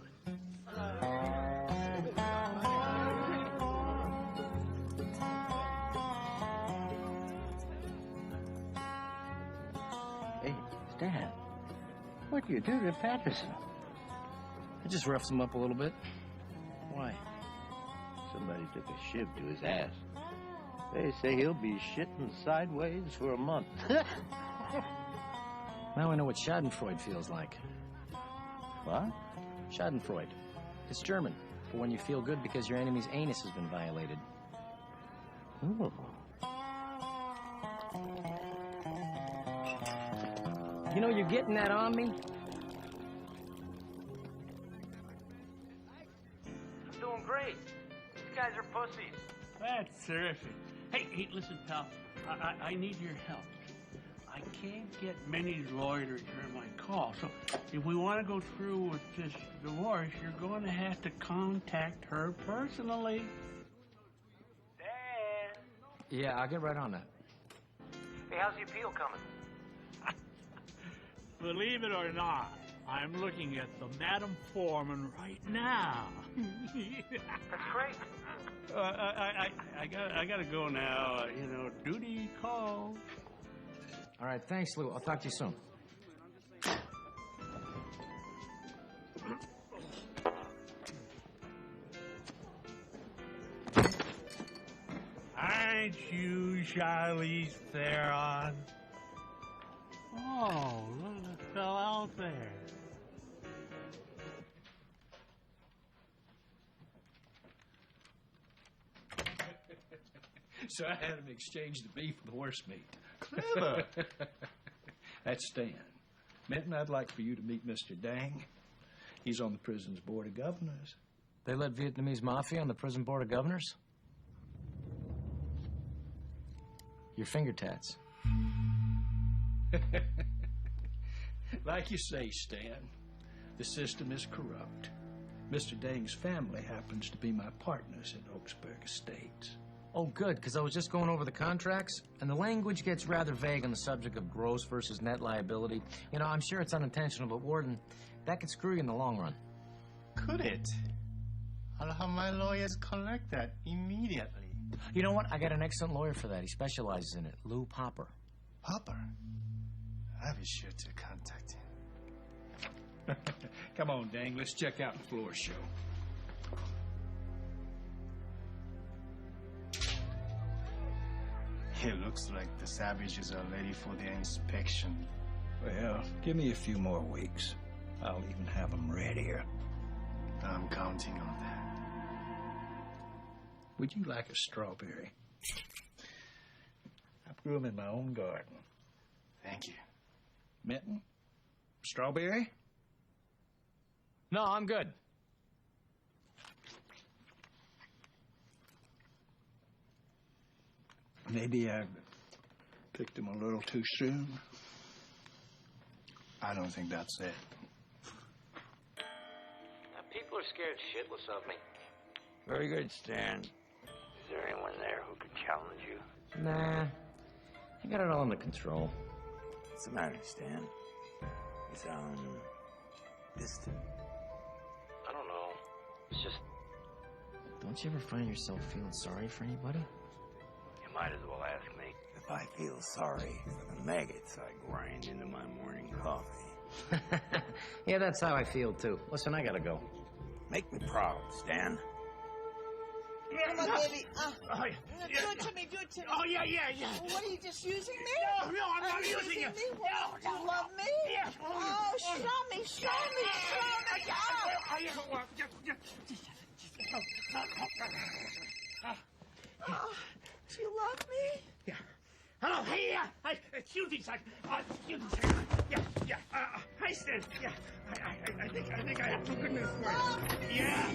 Hey, Stan, what'd you do to Patterson?
I just roughed him up a little bit. Why?
Somebody took a shiv to his ass. They say he'll be shitting sideways for a month.
Now I know what Schadenfreude feels like.
What?
Schadenfreude. It's German for when you feel good because your enemy's anus has been violated.
Ooh.
You know, you're getting that on me.
I'm doing great. These guys are pussies.
That's terrific. Hey, listen, pal. I need your help. I can't get many lawyers to return my call. So if we want to go through with this divorce, you're going to have to contact her personally.
Yeah, I'll get right on that.
Hey, how's the appeal coming?
Believe it or not, I'm looking at the Madam Foreman right now.
That's great.
I gotta go now. You know, duty calls.
All right, thanks, Lou. I'll talk to you soon.
Aren't you Charlize Theron? Oh, look at the fell out there.
So I had him exchange the beef for the horse meat. Clever. That's Stan. Minton, I'd like for you to meet Mr. Dang. He's on the prison's board of governors.
They let Vietnamese mafia on the prison board of governors? Your finger tats.
Like you say, Stan, the system is corrupt. Mr. Dang's family happens to be my partners at Oaksburg Estates.
Oh, good, because I was just going over the contracts, and the language gets rather vague on the subject of gross versus net liability. You know, I'm sure it's unintentional, but, Warden, that could screw you in the long run.
Could it? I'll have my lawyers collect that immediately.
You know what? I got an excellent lawyer for that. He specializes in it. Lou Popper.
Popper? I'll be sure to contact him.
Come on, Dang, let's check out the floor show.
It looks like the savages are ready for their inspection.
Well, give me a few more weeks. I'll even have them readier.
I'm counting on that.
Would you like a strawberry? I grew them in my own garden.
Thank you.
Minton? Strawberry?
No, I'm good.
Maybe I picked them a little too soon.
I don't think that's it.
Now, people are scared shitless of me.
Very good, Stan. Is there anyone there who can challenge you?
Nah, I got it all under control.
What's the matter, Stan? You sound distant.
I don't know. It's just...
Don't you ever find yourself feeling sorry for anybody?
You might as well ask me. If I feel sorry for the maggots I grind into my morning coffee.
Yeah, that's how I feel, too. Listen, I gotta go.
Make me proud, Stan.
Come on, baby.
Oh,
Do it to me, do it to me.
Oh, yeah.
What, are you just using me?
No, I'm not using you.
Me? What, do you love me?
Yes.
Oh, show me. Oh, do you love me?
Yeah. Hello, hey, excuse me, son. Excuse me, yeah. Hi, Stan. Yeah, I think I have some good news for you. Yeah,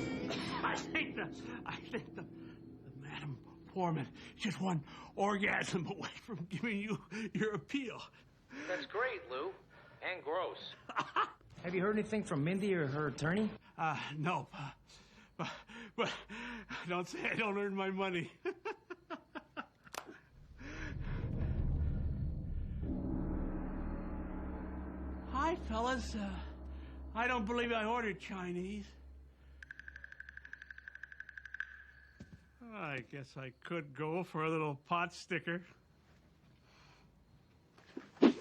I think the Madam Foreman just one orgasm away from giving you your appeal.
That's great, Lou. And gross.
Have you heard anything from Mindy or her attorney?
No. But don't say I don't earn my money. Hi, fellas. I don't believe I ordered Chinese. I guess I could go for a little pot sticker.
Who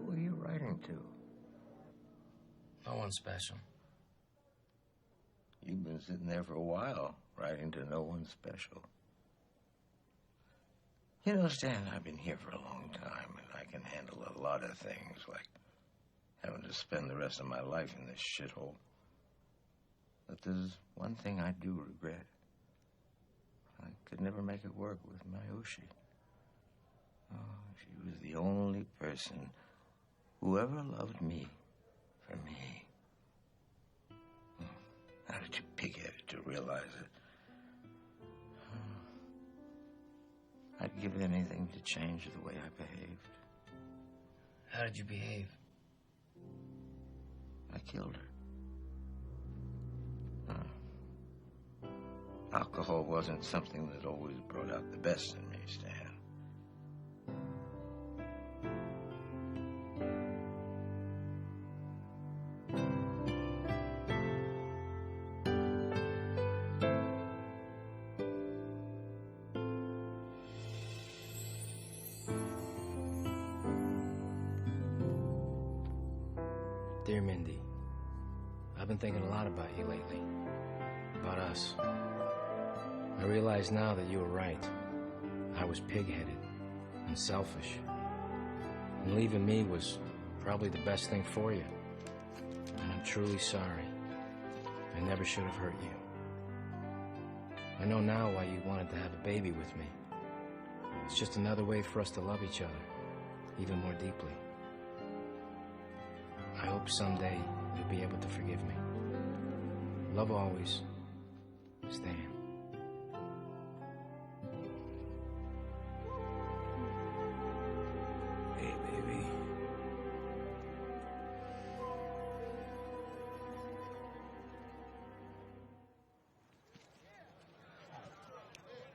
are you writing to?
No one special.
You've been sitting there for a while, writing to no one special. You know, Stan, I've been here for a long time, and I can handle a lot of things, like having to spend the rest of my life in this shithole. But there's one thing I do regret. I could never make it work with Mayoshi. Oh, She was the only person who ever loved me for me. How did you pig-headed to realize it? I'd give anything to change the way I behaved.
How did you behave?
I killed her. Alcohol wasn't something that always brought out the best in me, Stan.
Dear Mindy, I've been thinking a lot about you lately. About us. I realize now that you were right. I was pig-headed and selfish. And leaving me was probably the best thing for you. And I'm truly sorry. I never should have hurt you. I know now why you wanted to have a baby with me. It's just another way for us to love each other, even more deeply. I hope someday you'll be able to forgive me. Love always, Stan.
Hey, baby.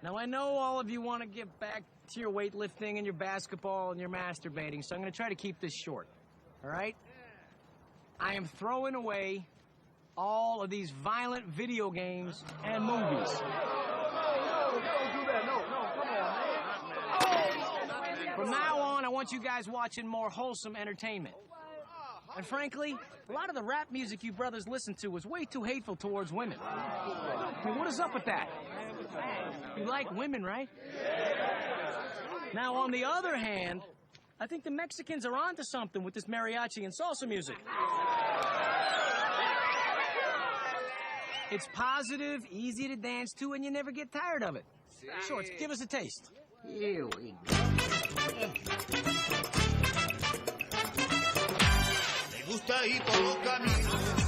Now, I know all of you want to get back to your weightlifting and your basketball and your masturbating, so I'm going to try to keep this short, all right? I am throwing away all of these violent video games and movies.
No, don't do that. No, come on, man.
From now on, I want you guys watching more wholesome entertainment. And frankly, a lot of the rap music you brothers listen to was way too hateful towards women. I mean, what is up with that? You like women, right? Now, on the other hand, I think the Mexicans are onto something with this mariachi and salsa music. It's positive, easy to dance to, and you never get tired of it. Shorts, give us a taste.
Here we go.
Me gusta ir por los caminos.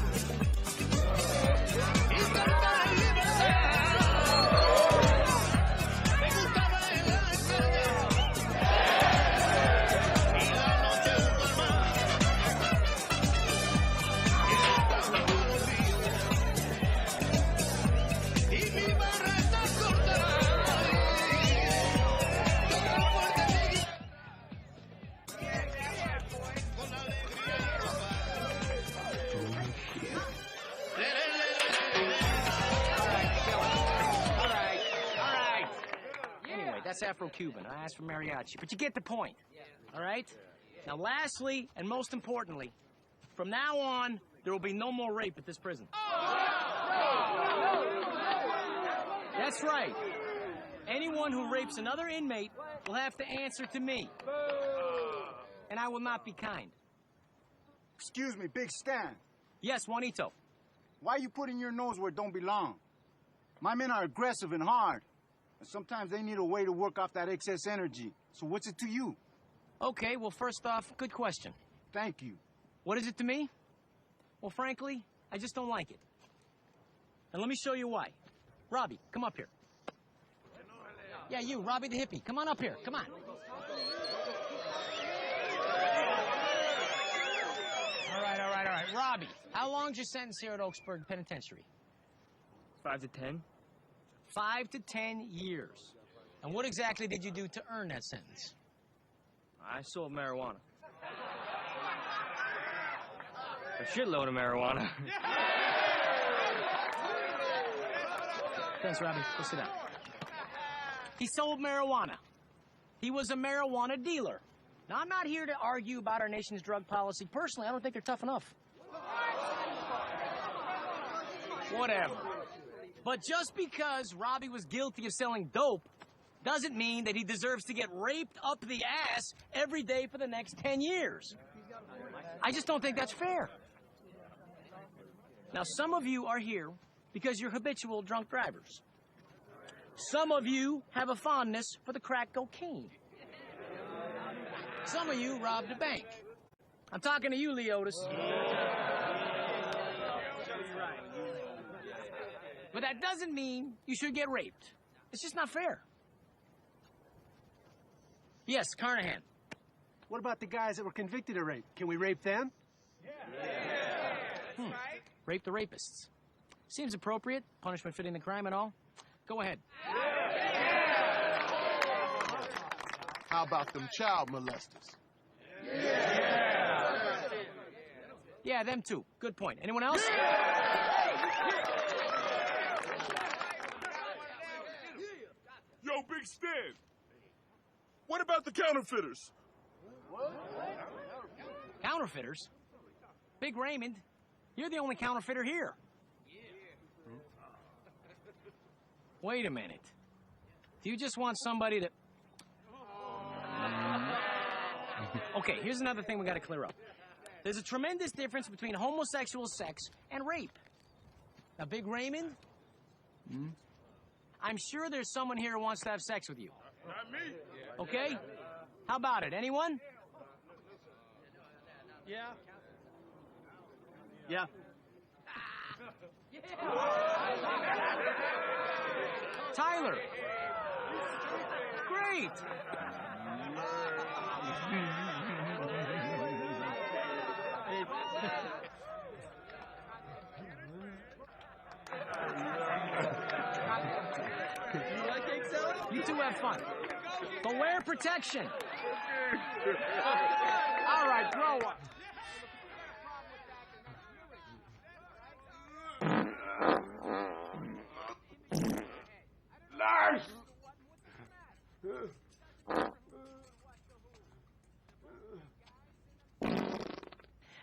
That's Afro-Cuban. I asked for mariachi, but you get the point. All right? Now, lastly, and most importantly, from now on, there will be no more rape at this prison. That's right. Anyone who rapes another inmate will have to answer to me. And I will not be kind.
Excuse me, Big Stan.
Yes, Juanito.
Why are you putting your nose where it don't belong? My men are aggressive and hard. And sometimes they need a way to work off that excess energy. So what's it to you?
Okay, well, first off, good question.
Thank you.
What is it to me? Well, frankly, I just don't like it. And let me show you why. Robbie, come up here. Yeah, you, Robbie the hippie. Come on up here. Come on. All right. Robbie, how long's your sentence here at Oaksburg Penitentiary?
5 to 10.
5 to 10 years. And what exactly did you do to earn that sentence?
I sold marijuana. A shitload of marijuana.
Thanks, Robbie. Go sit down. He sold marijuana. He was a marijuana dealer. Now, I'm not here to argue about our nation's drug policy. Personally, I don't think they're tough enough. Whatever. But just because Robbie was guilty of selling dope doesn't mean that he deserves to get raped up the ass every day for the next 10 years. I just don't think that's fair. Now, some of you are here because you're habitual drunk drivers. Some of you have a fondness for the crack cocaine. Some of you robbed a bank. I'm talking to you, Leotis. But that doesn't mean you should get raped. It's just not fair. Yes, Carnahan.
What about the guys that were convicted of rape? Can we rape them?
Rape the rapists. Seems appropriate. Punishment fitting the crime and all. Go ahead.
How about them child molesters?
Yeah, them too. Good point. Anyone else?
Yo, Big Stan. What about the counterfeiters?
Counterfeiters? Big Raymond, you're the only counterfeiter here. Wait a minute. Do you just want somebody to... Okay, here's another thing we gotta clear up. There's a tremendous difference between homosexual sex and rape. Now, Big Raymond, I'm sure there's someone here who wants to have sex with you.
Not me.
Okay? How about it? Anyone?
Yeah. Yeah.
Tyler. Great. You two have fun. But wear protection. All right, grow up.
Lars!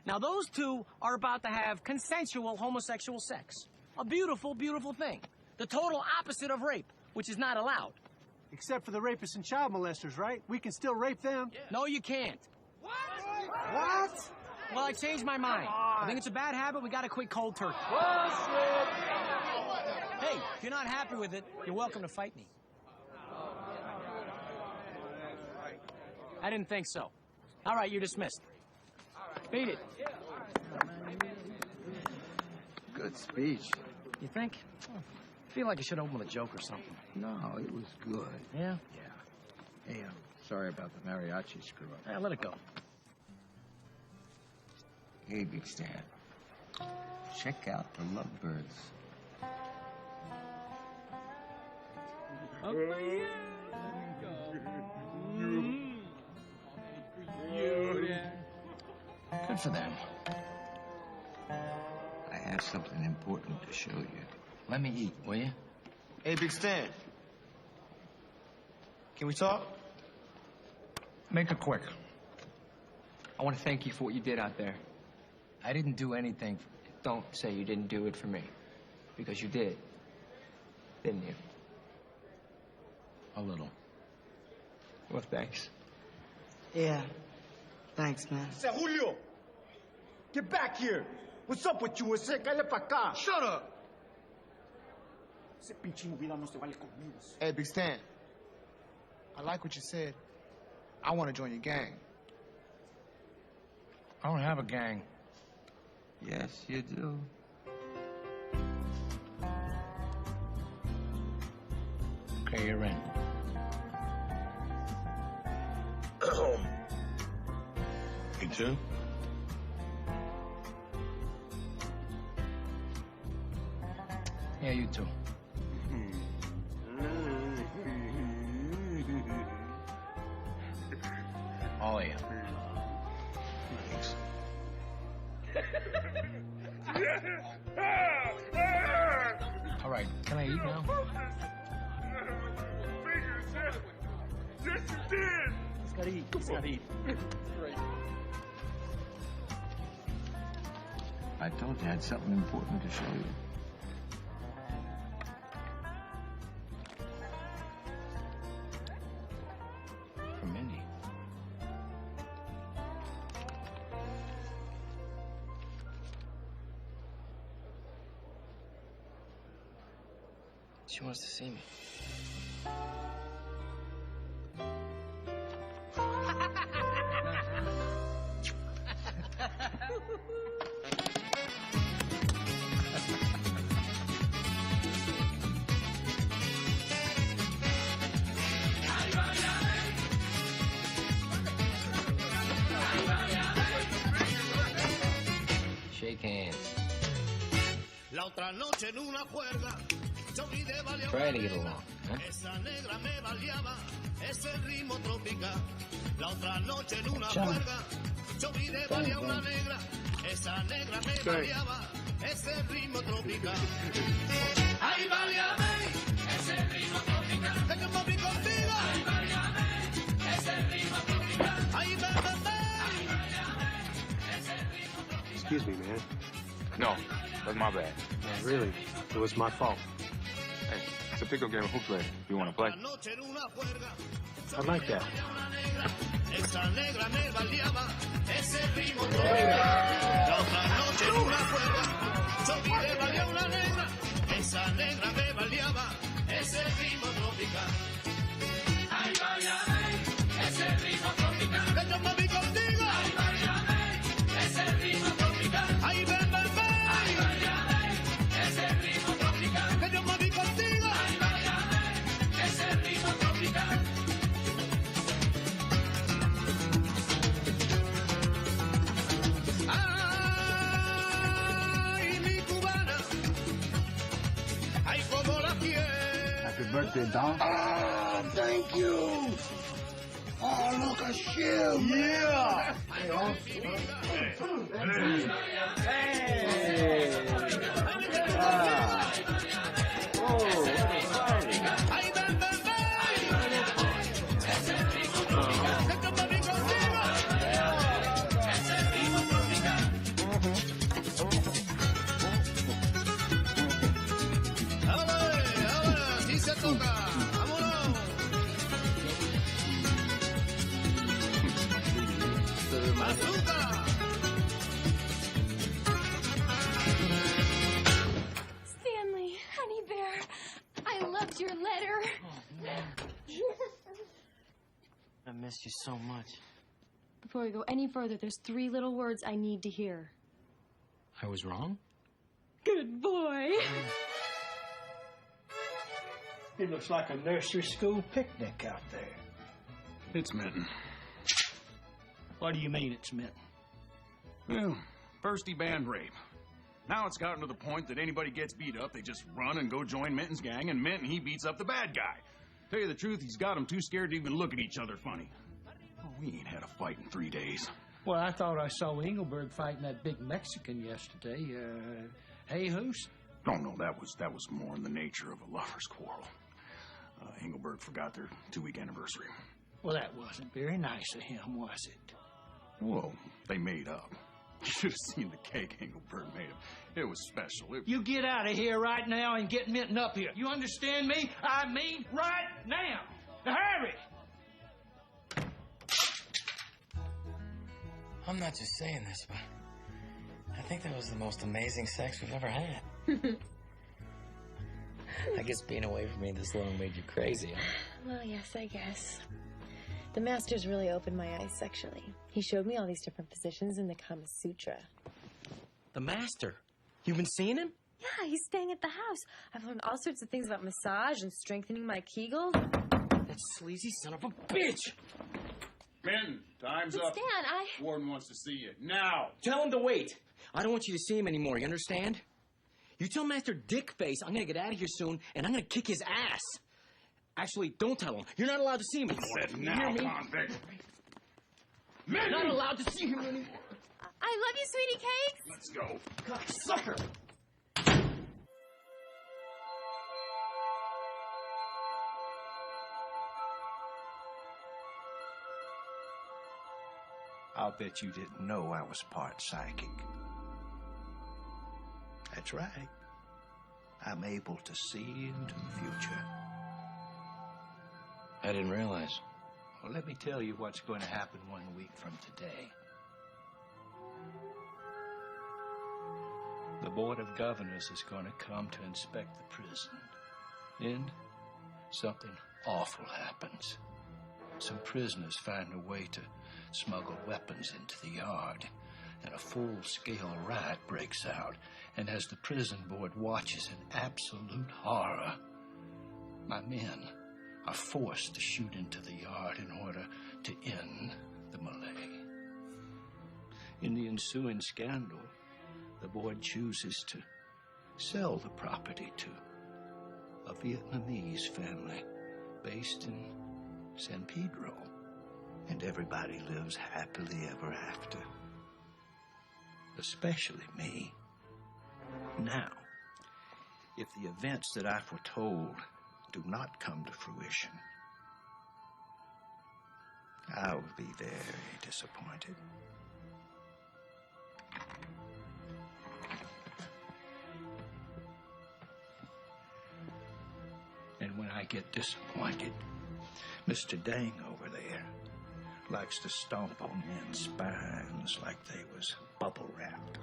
Now, those two are about to have consensual homosexual sex. A beautiful, beautiful thing. The total opposite of rape, which is not allowed.
Except for the rapists and child molesters, right? We can still rape them.
Yeah. No, you can't.
What?
Well, I changed my mind. I think it's a bad habit. We got to quit cold turkey. Hey, if you're not happy with it, you're welcome to fight me. I didn't think so. All right, you're dismissed. Beat it.
Good speech.
You think? I feel like I should open with a joke or something.
No, it was good.
Yeah?
Yeah. Hey, sorry about the mariachi screw-up.
Yeah, let it go.
Hey, Big Stan. Check out the lovebirds.
Good for them.
I have something important to show you.
Let me eat, will you?
Hey, Big Stan. Can we talk?
Make it quick. I want to thank you for what you did out there. I didn't do anything. Don't say you didn't do it for me. Because you did. Didn't you? A little. Well, thanks.
Yeah. Thanks, man.
Say, Julio, get back here. What's up with you? Shut up.
Hey, Big Stan. I like what you said. I want to join your gang.
I don't have a gang.
Yes, you do.
Okay, you're in.
Hey, Jim?
Yeah, you too. All of you.
Thanks.
All right, can I eat now?
Yes, you did!
He's gotta eat. He's gotta eat.
I told you I had something important to show you.
From Mindy. She wants to see me.
Shake hands.
La otra noche en una juerga, yo vi de balear
Try to get along, huh?
esa negra me baleaba, ese ritmo tropical. La otra noche en una juerga, yo vi de balear una negra, esa negra me baleaba, ese ritmo tropical. Ay, baleame, ese ritmo tropical. Que yo moví contigo. Ay, baleame, ese ritmo tropical. Ay, baleame, ese ritmo tropical.
Excuse me, man.
No, that's my bad.
No, really, it was my fault.
Hey, it's a pickup game of hoop play. You want to play?
I like that.
Esa negra me baleaba, ese ritmo tropical. La otra noche en una juerga, yo vi de balear una negra. Esa negra me baleaba, ese ritmo tropical. Ay, baleame, ese ritmo tropical. Que yo me vi contigo. Ay, baleame, ese ritmo tropical. Ay, ven, ven, ven. Ay, baleame, ese ritmo tropical. Que yo me vi contigo. Ay, baleame, ese ritmo tropical. Ay, mi cubana. Ay, como la quiero.
Happy birthday, Don.
Ah, thank you.
Oh, look, a shield.
Yeah. Así se toca. Vámonos. Azúcar.
Stanley, honey bear, I loved your letter.
I missed you so much.
Before we go any further, there's 3 little words I need to hear.
I was wrong?
Good boy.
It looks like a nursery school picnic out there.
It's Minton.
What do you mean it's Minton?
Well, first he banned rape. Now it's gotten to the point that anybody gets beat up, they just run and go join Minton's gang, and Minton, he beats up the bad guy. Tell you the truth, he's got them too scared to even look at each other funny. Oh, we ain't had a fight in 3 days.
Well, I thought I saw Engelberg fighting that big Mexican yesterday. Jesus?
No, that was more in the nature of a lover's quarrel. Engelberg forgot their 2-week anniversary.
Well, that wasn't very nice of him, was it?
Well, they made up. You should have seen the cake Engelberg made him. It was special.
You get out of here right now and get Minton up here. You understand me? I mean, right now. Hurry!
I'm not just saying this, but I think that was the most amazing sex we've ever had. I guess being away from me this long made you crazy, huh?
Well, yes, I guess. The master's really opened my eyes sexually. He showed me all these different positions in the Kama Sutra.
The master? You've been seeing him?
Yeah, he's staying at the house. I've learned all sorts of things about massage and strengthening my Kegels.
That sleazy son of a bitch!
Minton, time's
But
up.
Stan,
Warden wants to see you. Now!
Tell him to wait. I don't want you to see him anymore, you understand? You tell Master Dickface I'm gonna get out of here soon, and I'm gonna kick his ass. Actually, don't tell him. You're not allowed to see him anymore.
Said
You
now,
hear me?
convict.
You're not allowed to see him anymore.
I love you, sweetie cakes.
Let's go.
Cocksucker!
I'll bet you didn't know I was part psychic. That's right. I'm able to see into the future.
I didn't realize.
Well, let me tell you what's going to happen 1 week from today. The Board of Governors is going to come to inspect the prison. Then, something awful happens. Some prisoners find a way to smuggle weapons into the yard. and a full-scale riot breaks out. And as the prison board watches in absolute horror, my men are forced to shoot into the yard in order to end the melee. In the ensuing scandal, the board chooses to sell the property to a Vietnamese family based in San Pedro, and everybody lives happily ever after. Especially me. Now, if the events that I foretold do not come to fruition, I will be very disappointed. And when I get disappointed, Mr. Dang over there likes to stomp on men's spines like they was bubble wrapped.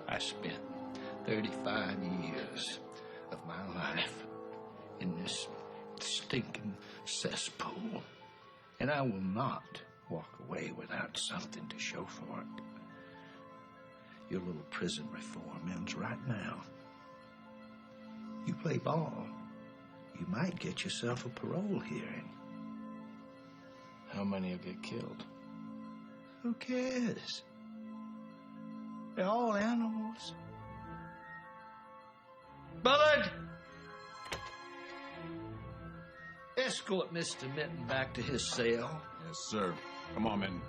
I spent 35 years of my life in this stinking cesspool, and I will not walk away without something to show for it. Your little prison reform ends right now. You play ball, you might get yourself a parole hearing.
How many will get killed?
Who cares? They're all animals. Bullard! Escort Mr. Minton back to his cell.
Yes, sir. Come on, Minton.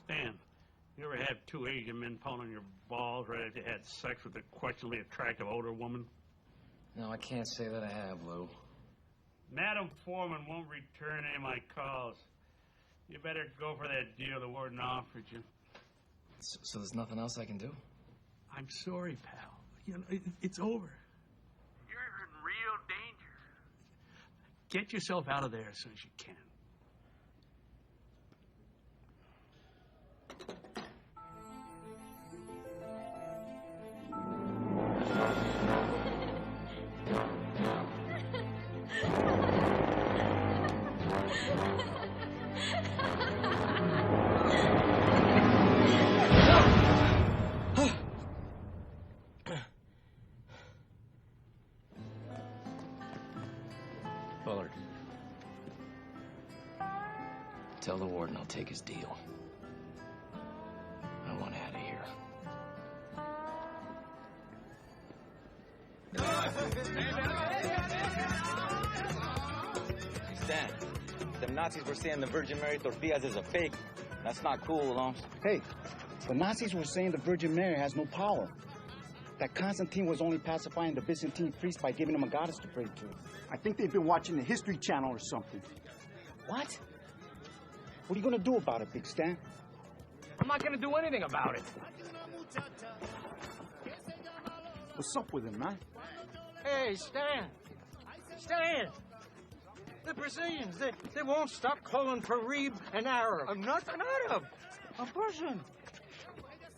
Stan, you ever have two Asian men pounding your balls right after you had sex with a questionably attractive older woman?
No, I can't say that I have, Lou.
Madam Foreman won't return any of my calls. You better go for that deal the warden offered you.
So there's nothing else I can do?
I'm sorry, pal. You know, it's over. You're in real danger. Get yourself out of there as soon as you can.
Bullard. Tell the warden I'll take his deal. I want out of here.
Stan, them Nazis were saying the Virgin Mary tortillas is a fake. That's not cool, Holmes.
Hey, the Nazis were saying the Virgin Mary has no power. That Constantine was only pacifying the Byzantine priests by giving them a goddess to pray to. I think they've been watching the History Channel or something. What? What are you gonna do about it, Big Stan?
I'm not gonna do anything about it.
What's up with him, man?
Hey, Stan! Stan! The Brazilians, they won't stop calling Parib an Arab.
I'm not an Arab. I'm Persian.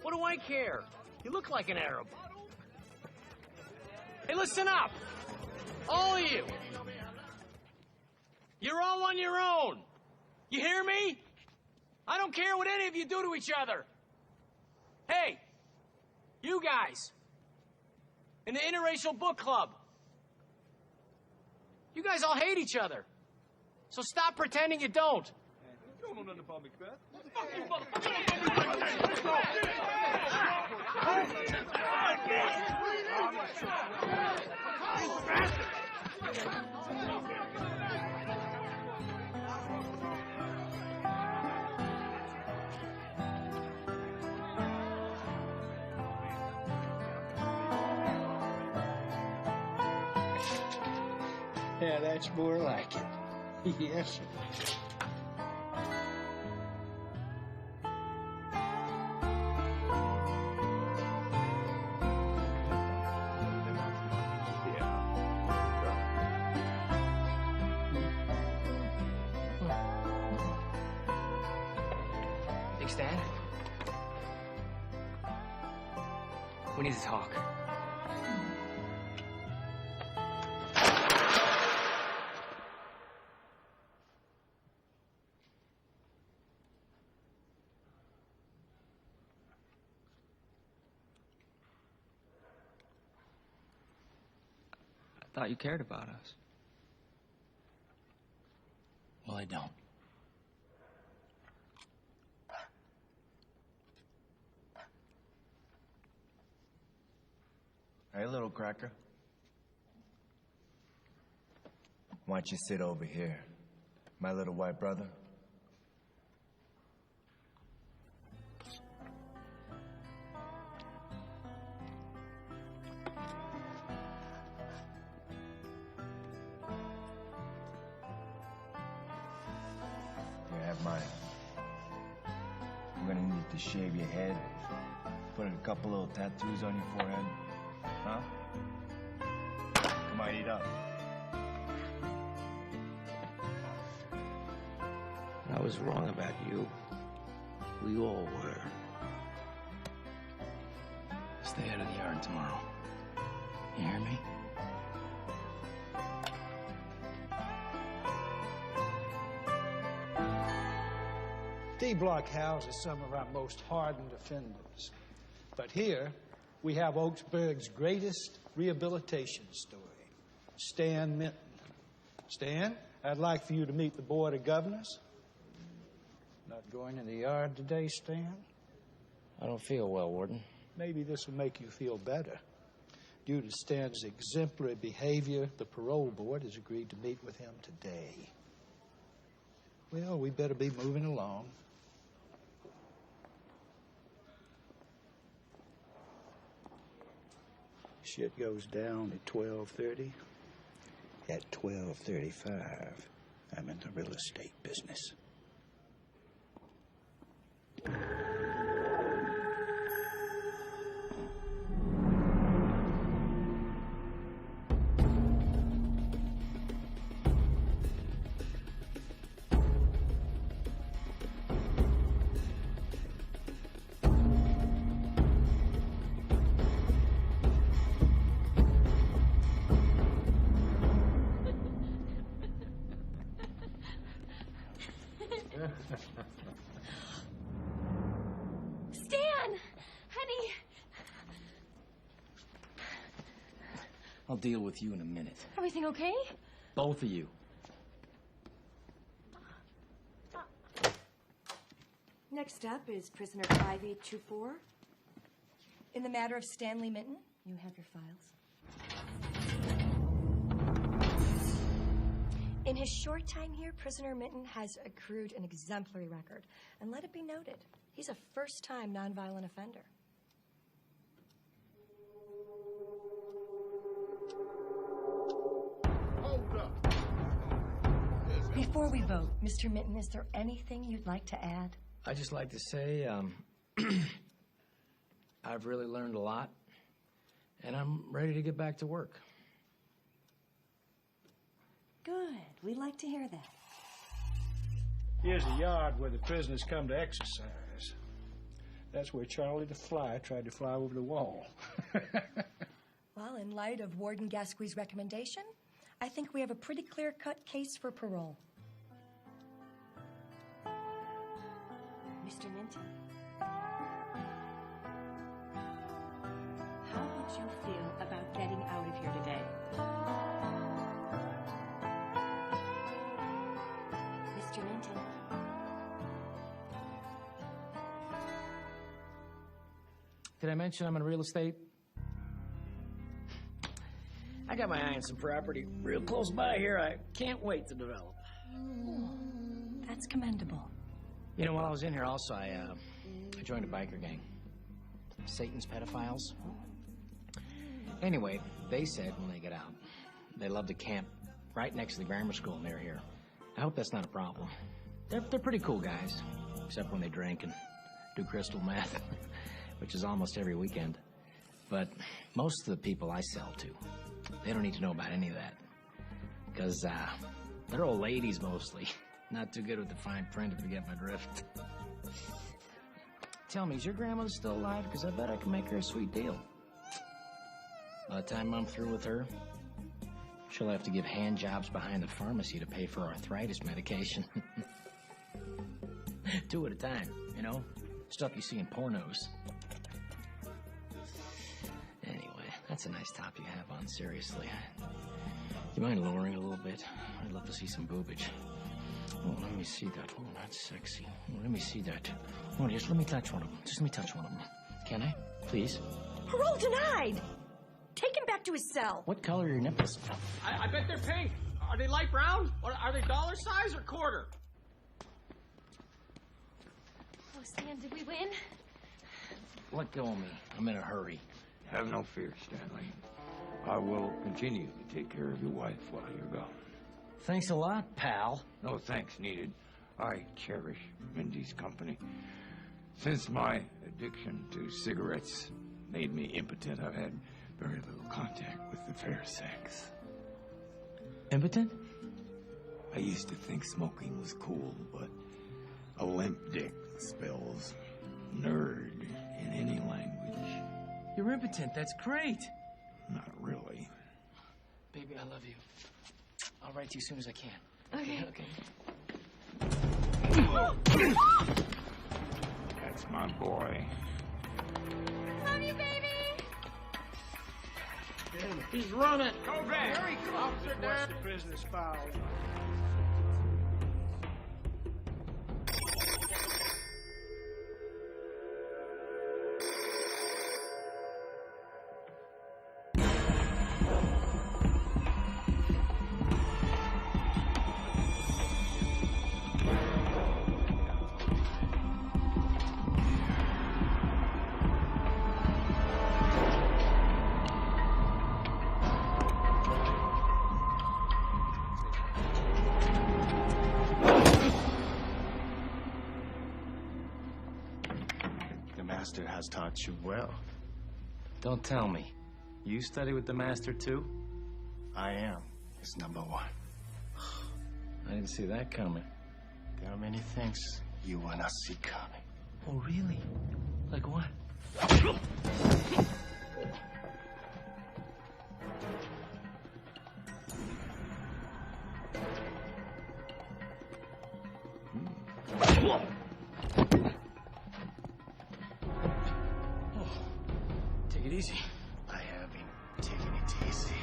What do I care? You look like an Arab. Hey, listen up. All of you. You're all on your own. You hear me? I don't care what any of you do to each other. Hey, you guys in the interracial book club. You guys all hate each other. So stop pretending you don't.
You don't know nothing about Macbeth.
Yeah, that's more like it. Yes, sir.
Hey, Stan. We need to talk. I thought you cared about us.
Well, I don't.
Hey, little cracker. Why don't you sit over here, my little white brother? Here, have mine. We're gonna need to shave your head, put a couple little tattoos on your forehead. Huh? Come on, eat up.
I was wrong about you. We all were.
Stay out of the yard tomorrow. You hear me?
D-block houses some of our most hardened offenders. But here, we have Oaksburg's greatest rehabilitation story, Stan Minton. Stan, I'd like for you to meet the Board of Governors. Not going in the yard today, Stan?
I don't feel well, Warden.
Maybe this will make you feel better. Due to Stan's exemplary behavior, the parole board has agreed to meet with him today. Well, we better be moving along. Shit goes down at 12:30. At 12:35, I'm in the real estate business.
Stan! Honey!
I'll deal with you in a minute.
Everything okay?
Both of you.
Next up is prisoner 5824. In the matter of Stanley Minton, you have your files. In his short time here, prisoner Minton has accrued an exemplary record. And let it be noted, he's a first-time nonviolent offender.
Hold up.
Before we vote, Mr. Minton, is there anything you'd like to add?
I'd just like to say, I've really learned a lot, and I'm ready to get back to work.
Good. We like to hear that.
Here's the yard where the prisoners come to exercise. That's where Charlie the Fly tried to fly over the wall.
Well, in light of Warden Gasquey's recommendation, I think we have a pretty clear-cut case for parole. Mr. Minton,
How would you feel about getting out of here today?
Mr. Minton.
Did I mention I'm in real estate? I got my eye on some property real close by here. I can't wait to develop.
That's commendable.
You know, while I was in here also, I joined a biker gang. Satan's pedophiles. Anyway, they said when they get out, they love to camp right next to the grammar school near here. I hope that's not a problem. They're pretty cool guys, except when they drink and do crystal meth, which is almost every weekend. But most of the people I sell to, they don't need to know about any of that. Because they're old ladies mostly. Not too good with the fine print, if you get my drift. Tell me, is your grandmother still alive? Because I bet I can make her a sweet deal. By the time I'm through with her, she'll have to give hand jobs behind the pharmacy to pay for arthritis medication. 2 at a time, you know? Stuff you see in pornos. Anyway, that's a nice top you have on, seriously. You mind lowering it a little bit? I'd love to see some boobage. Oh, let me see that. Oh, that's sexy. Oh, let me see that. Oh, just let me touch one of them. Just let me touch one of them. Can I? Please?
Parole denied! Take him back to his cell.
What color are your nipples?
I bet they're pink. Are they light brown? Or are they dollar size or quarter?
Oh, Stan, did we win?
Let go of me. I'm in a hurry.
Have no fear, Stanley. I will continue to take care of your wife while you're gone.
Thanks a lot, pal.
No thanks needed. I cherish Mindy's company. Since my addiction to cigarettes made me impotent, I've had very little contact with the fair sex.
Impotent?
I used to think smoking was cool, but a limp dick spells nerd in any language.
You're impotent. That's great.
Not really.
Baby, I love you. I'll write to you as soon as I can.
Okay.
That's my boy.
Love you, baby.
He's running. Go back. Here he comes. What's the business foul?
Master has taught you well.
Don't tell me. You study with the master, too?
I am his number one.
I didn't see that coming.
There are many things you will not see coming.
Oh, really? Like what? Take it easy.
I have been taking it easy.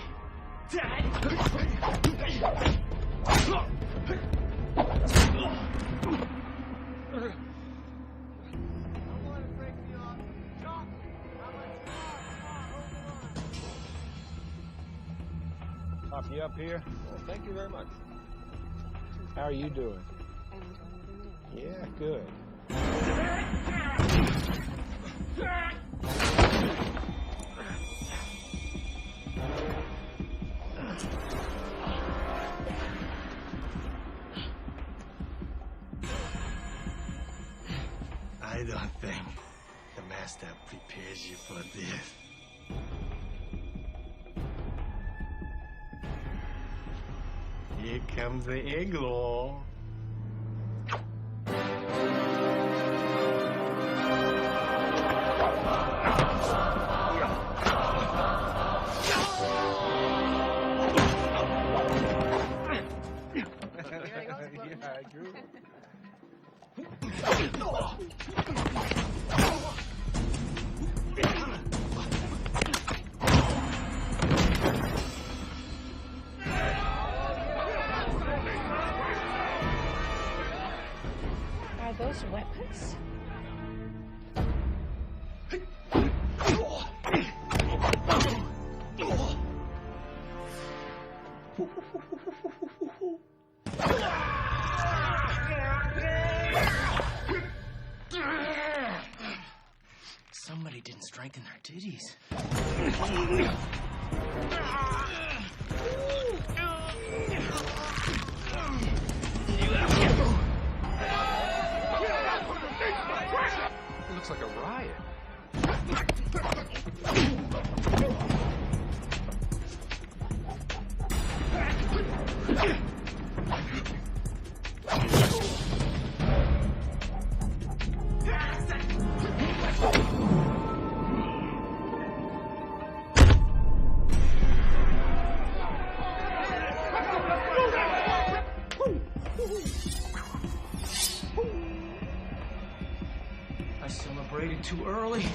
Pop you up here? Well, thank you very much. How are you doing? Yeah, good.
I don't think the master prepares you for this. Here comes the igloo.
Are those weapons?
Somebody didn't strengthen their titties.
It looks like a riot.
too early.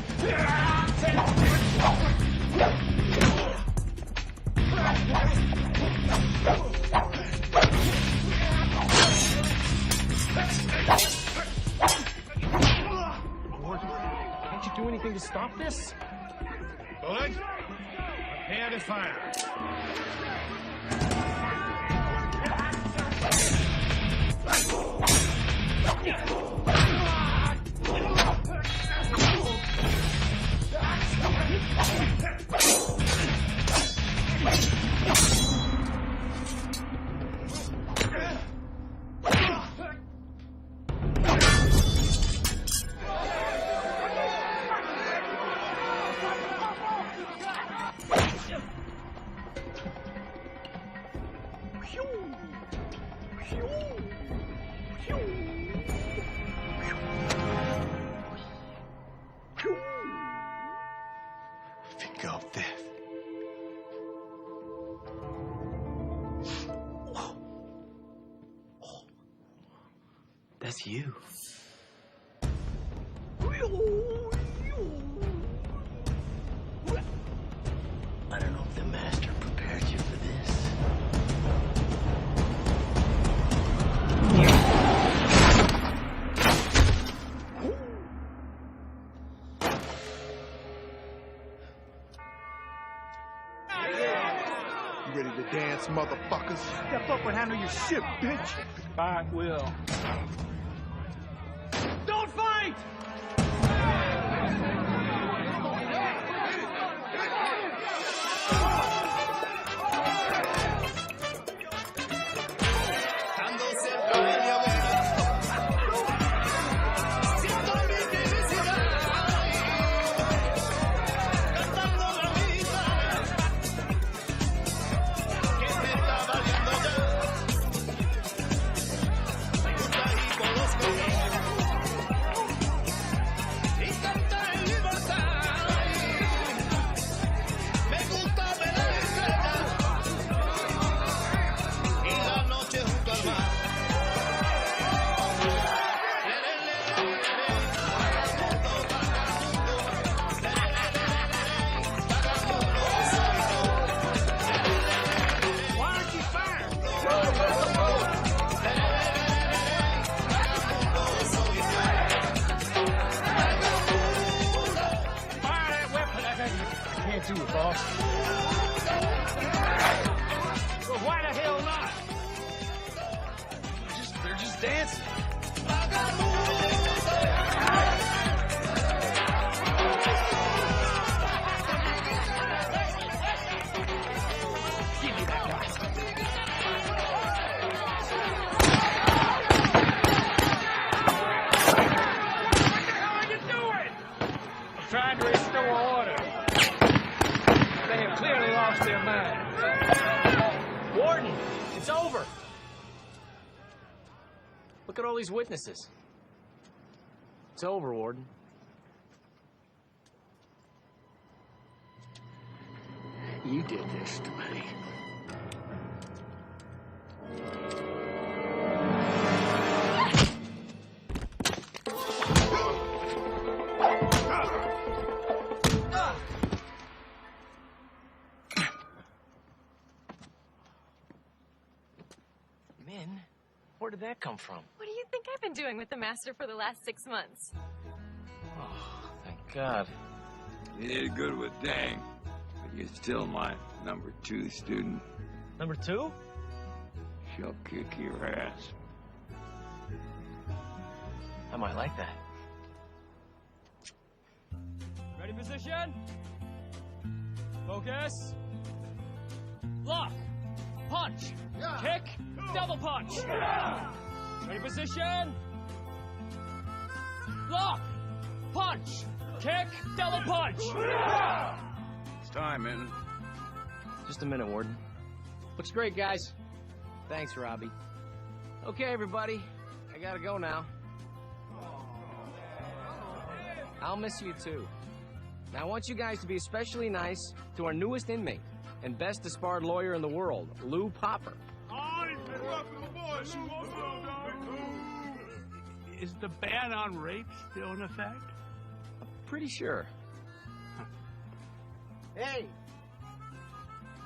Can't you do anything to stop this?
Bullet, prepare to fire.
Finger of death.
That's you. I don't know if the master prepared you for this.
You ready to dance, motherfuckers?
Step up and handle your shit, bitch.
I will.
Don't fight!
Do it, boss. Well, why the hell not?
They're just dancing.
Give me that watch. What the hell are you doing? I'm trying to restore order. They have clearly lost their mind.
Warden, it's over. Look at all these witnesses. It's over, Warden.
You did this to me.
Min, where did that come from?
What do you think I've been doing with the master for the last 6 months?
Oh, thank God.
You did good with Dang, but you're still my number 2 student.
Number 2?
She'll kick your ass.
I might like that.
Ready position? Focus. Lock. Punch. Kick. Double punch. Ready position? Lock. Punch. Kick. Double punch.
It's time, Minton.
Just a minute, Warden. Looks great, guys. Thanks, Robbie. Okay, everybody. I gotta go now. I'll miss you, too. Now, I want you guys to be especially nice to our newest inmate and best disbarred lawyer in the world, Lou Popper.
Is the ban on rape still in effect?
Pretty sure.
Hey,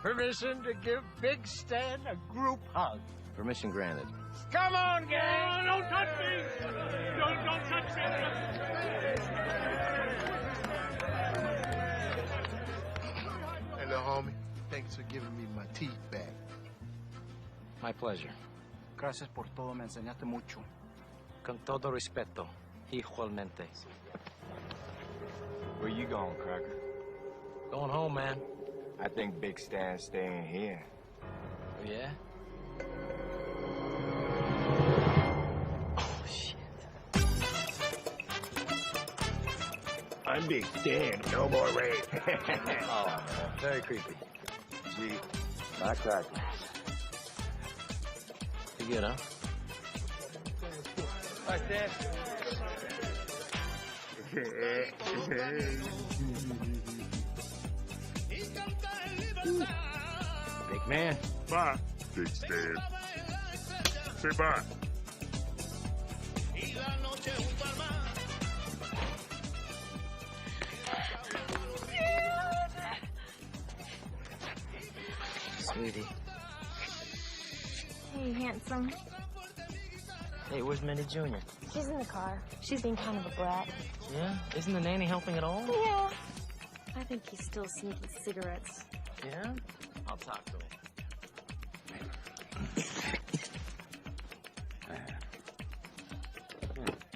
permission to give Big Stan a group hug.
Permission granted.
Come on, gang!
Don't touch me! Don't touch me!
Hey, little homie, thanks for giving me my teeth back.
My pleasure.
Gracias por todo, me enseñaste mucho.
Con todo respeto, igualmente.
Where you going, Cracker?
Going home, man.
I think Big Stan's staying here.
Oh, yeah? Oh, shit.
I'm Big Stan. No more rape.
Oh, very creepy.
Gee, my Cracker.
You good, huh?
Like that.
Big man.
Bye, Big Stan. Say bye.
Sweetie.
Hey, handsome.
Hey, where's Minnie Jr.?
She's in the car. She's being kind of a brat.
Yeah? Isn't the nanny helping at all?
Yeah. I think he's still sneaking cigarettes.
Yeah? I'll talk to him.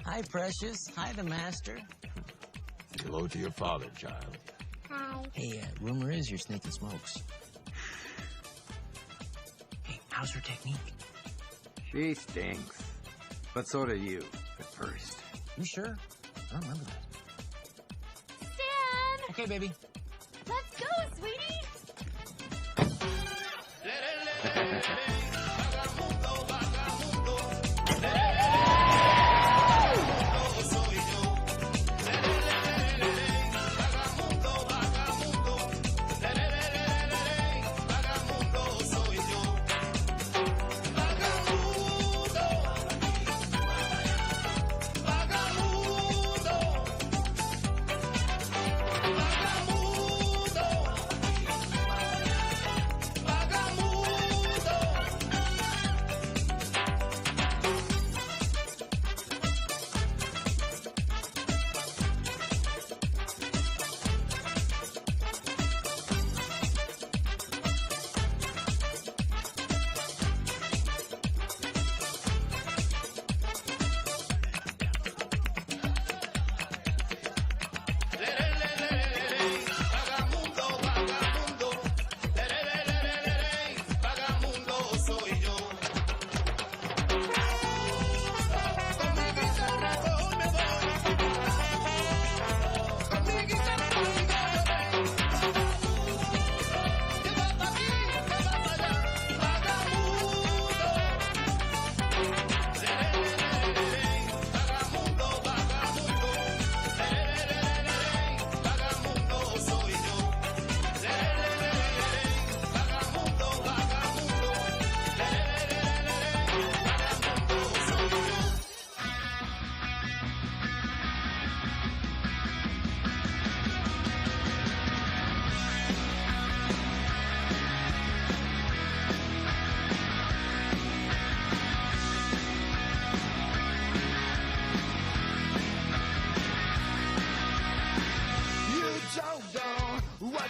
Hi, Precious. Hi, the master.
Hello to your father, child.
Hi.
Hey, rumor is you're sneaking smokes. Hey, how's her technique?
She stinks. But so do you, at first.
You sure? I don't remember that.
Stan!
Okay, baby.
Let's go, sweetie!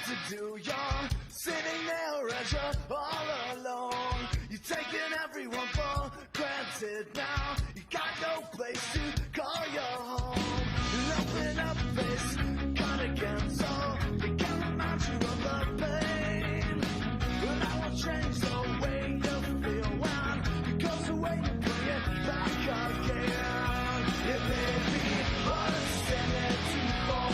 to do. You're sitting there as you're all alone. You're taking everyone for granted now. You got no place to call your home. Open up this gun again, so they can remind you of the pain. But I will change the way you feel when it goes away to bring it back again. It may be understanding too far,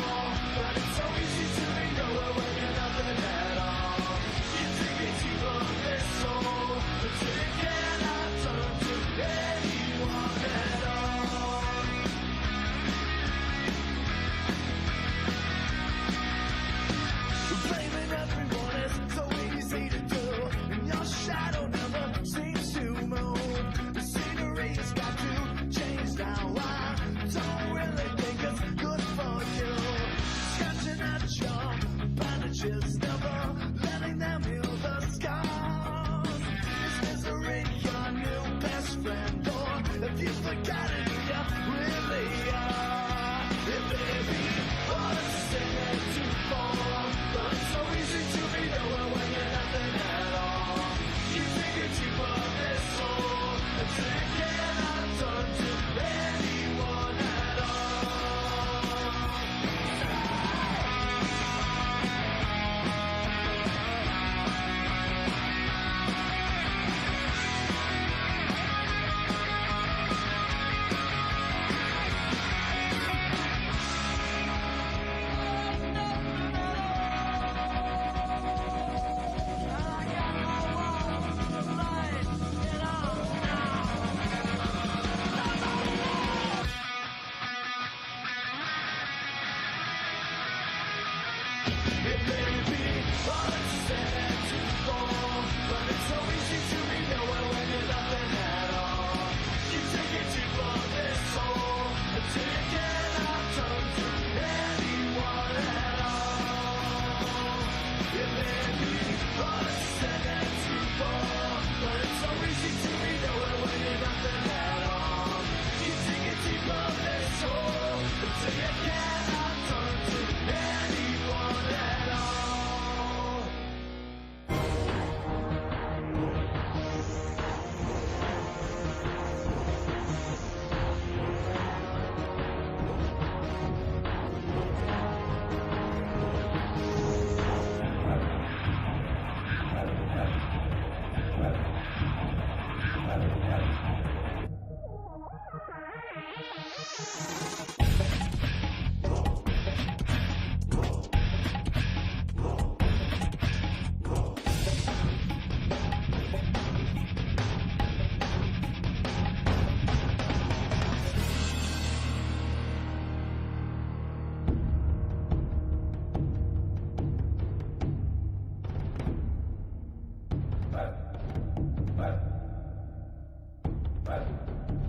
but it's so easy to be nowhere when you're nothing at all. You dig it deeper in this soul until you cannot turn to anyone at all.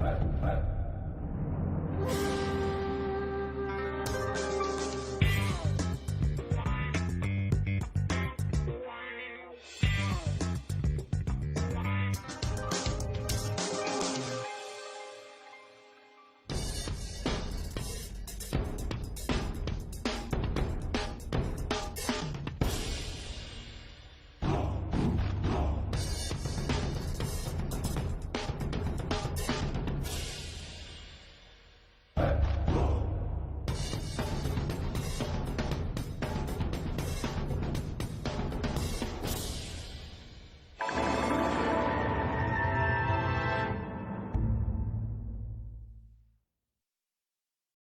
Bye.